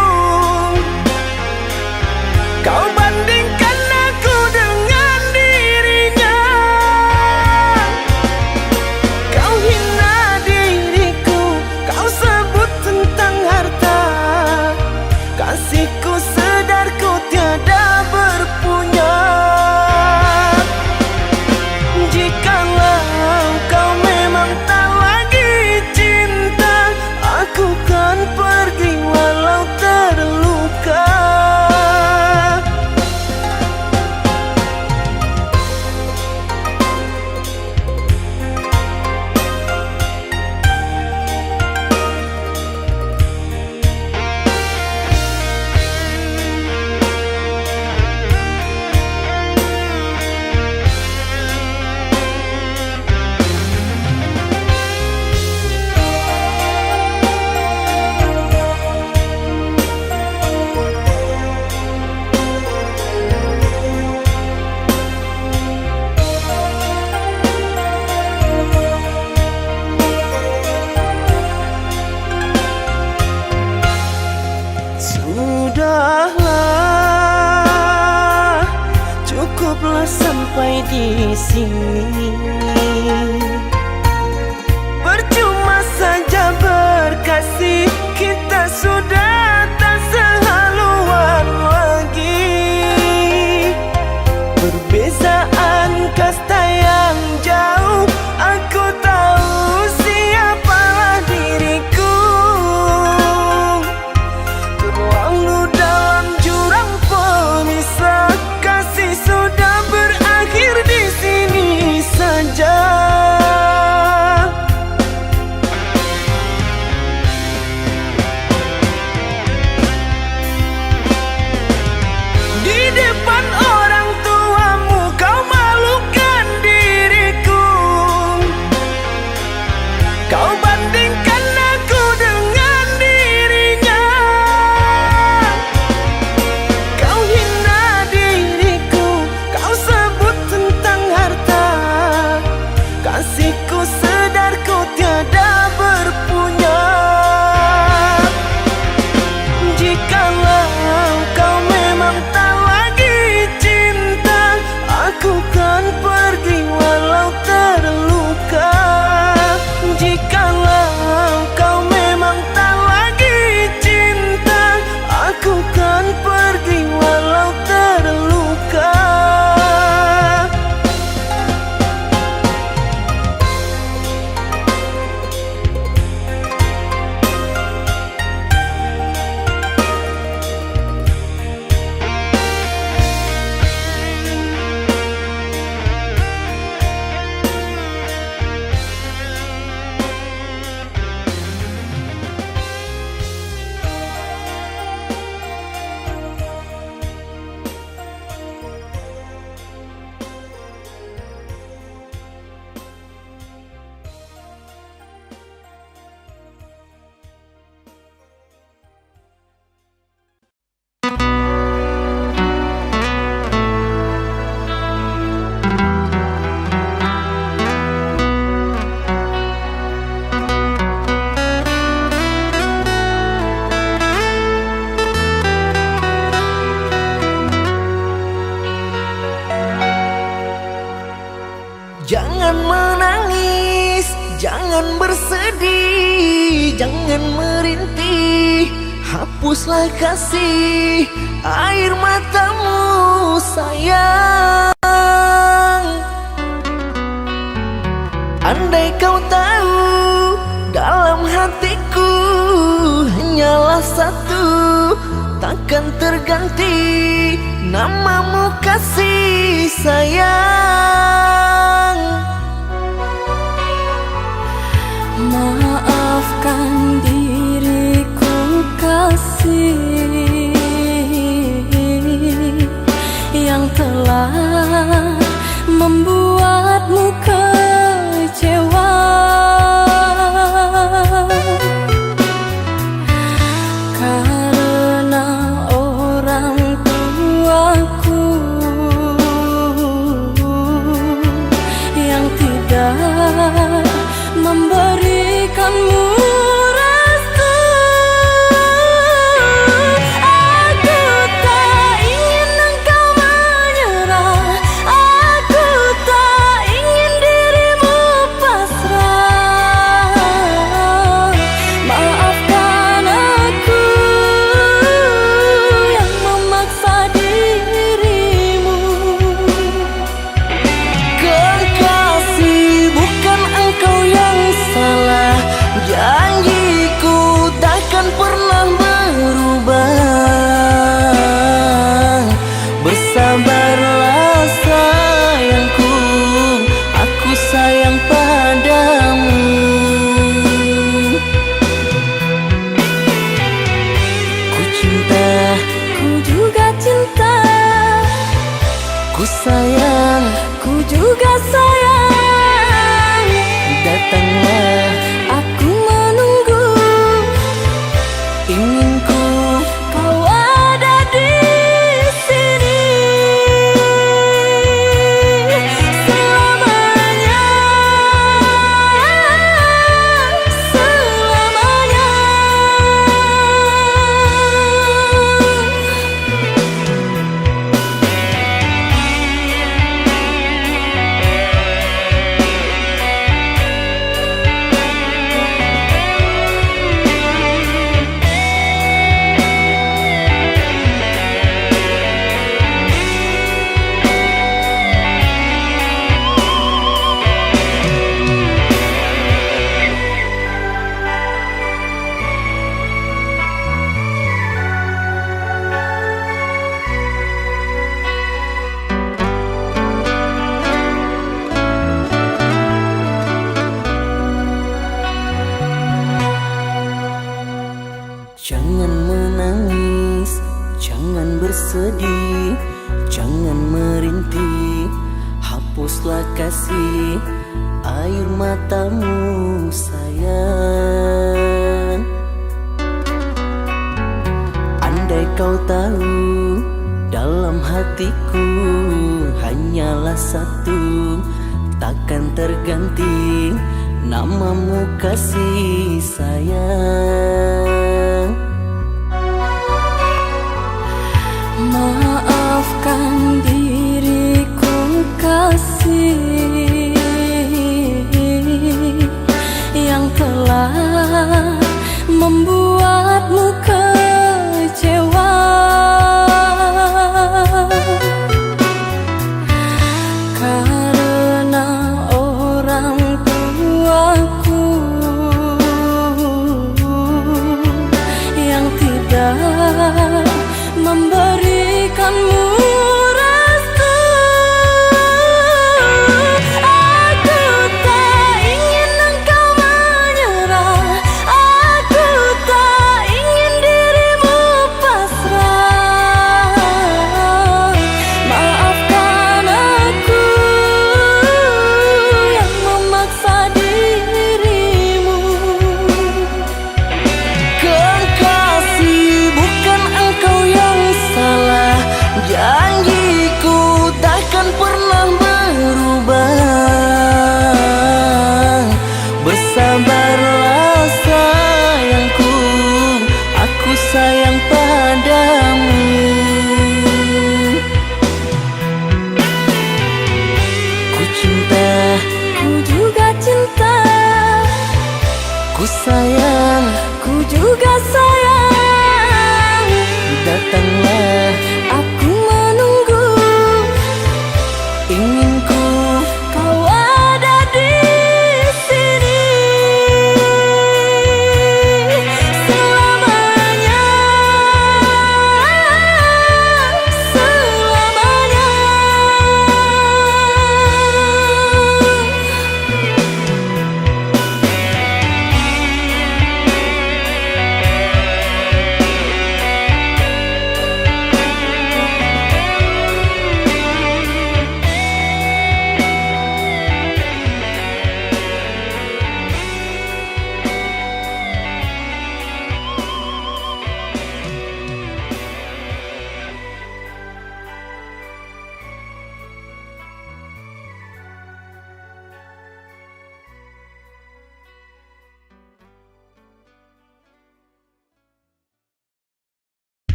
Kau bandingkan aku dengan dirinya. Kau hina diriku, kau sebut tentang harta. Kasihku sedar ku tiada berpunya. Jikalau kau memang tak lagi cinta, aku kan pergi walau terluka. Sudahlah, cukuplah sampai di sini. Percuma saja berkasih, kita sudah tak sehaluan lagi. Perbezaan kasta yang jauh, aku tahu siapalah diriku. Terlalu dalam jurang pemisah, kasih sudah berakhir di sini saja. bersedih, jangan merintih, hapuslah kasih air matamu sayang. Andai kau tahu dalam hatiku hanyalah satu, takkan terganti namamu kasih sayang. Maafkan diriku kasih yang telah membuatmu kecewa. Karena orang tuaku yang tidak memberikanmu restu. Aku tak ingin engkau menyerah, aku tak ingin dirimu pasrah. Maafkan aku yang memaksa dirimu. Kekasih, bukan engkau yang salah, janjiku takkan pernah berubah. Bersabarlah sayangku, aku sayang padamu. Ku cinta, Ku juga cinta, ku sayang, ku juga sayang. datanglah Aku menunggu, inginku. kau ada di sini selamanya, selamanya. Jangan menangis, jangan bersedih, jangan merintih, hapuslah kasih air matamu sayang. Andai kau tahu dalam hatiku hanyalah satu, takkan terganti namamu kasih sayang. Maafkan diriku kasih yang telah membuatmu kecewa. Karena orang tuaku yang tidak memberikanmu restu.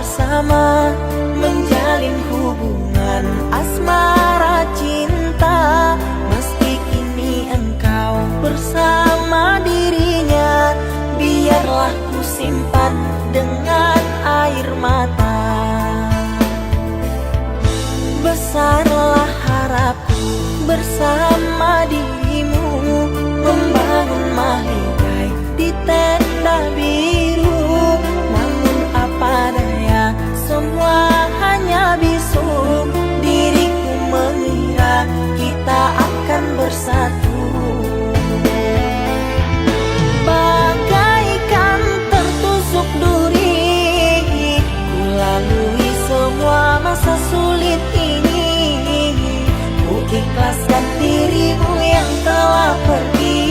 bersama, menjalin hubungan asmara cinta. Meski kini engkau bersama dirinya, biarlah ku simpan dengan air mata. Besarlah harapku bersama dirimu, membangun mahligai di tenda biru. Namun apa daya, semua hanya bisu. Diriku mengira kita akan bersatu. Bagaikan tertusuk duri, ku lalui semua masa sulit ini. Ku ikhlaskan dirimu yang telah pergi.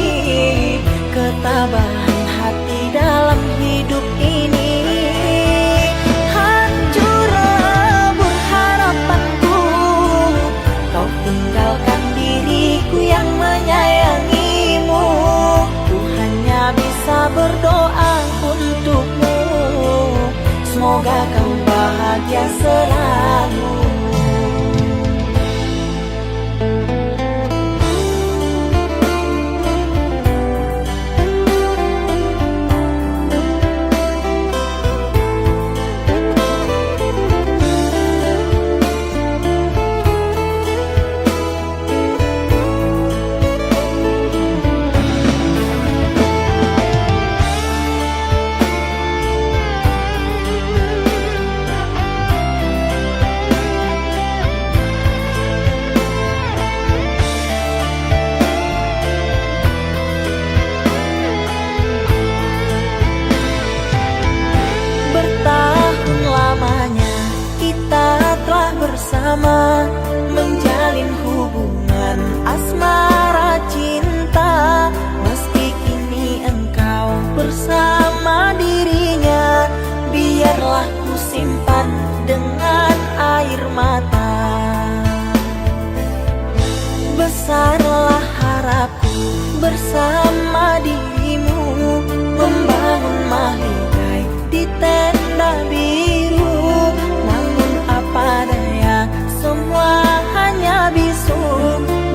Ketabahan hati dalam hidup ini. Hancur lebur harapanku, kau tinggalkan diriku yang menyayangimu. Ku hanya bisa berdoa untukmu, semoga kau bahagia selalu. Bersama, menjalin hubungan asmara cinta. Meski kini engkau bersama dirinya, biarlah ku simpan dengan air mata. Besarlah harapku bersama dirimu, membangun mahligai di tenda biru. Namun apa daya, semua hanya bisu.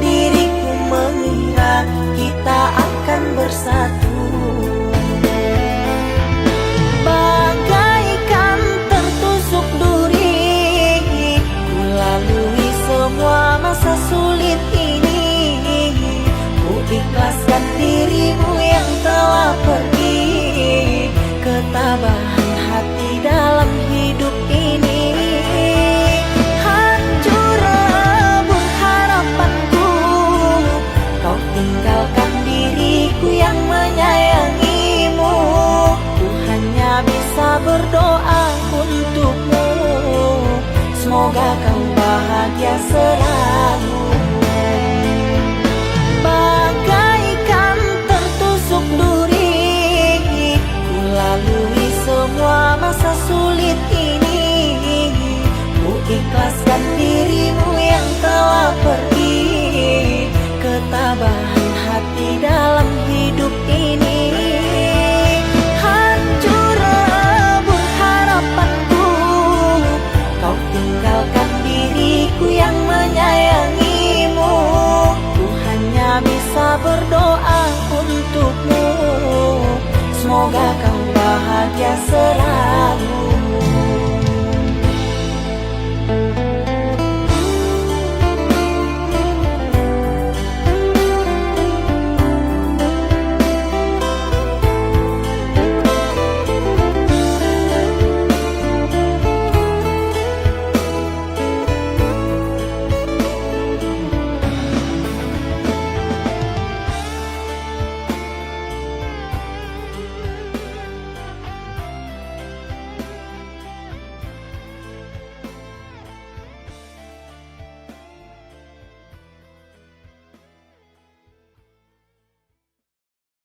Diriku mengira kita akan bersatu. Bagaikan tertusuk duri, ku lalui semua masa sulit ini. Ku ikhlaskan dirimu yang telah pergi. Ketabahan hati dalam hidup ini. Tinggalkan diriku yang menyayangimu. Ku hanya bisa berdoa untukmu, semoga kau bahagia selalu. Bagaikan tertusuk duri, ku lalui semua masa sulit ini. Ku ikhlaskan dirimu yang telah pergi. Ketabahan hati dalam hidup ini. Hancur lebur harapanku, kau tinggalkan diriku yang menyayangimu. Ku hanya bisa berdoa untukmu, semoga kau bahagia selalu.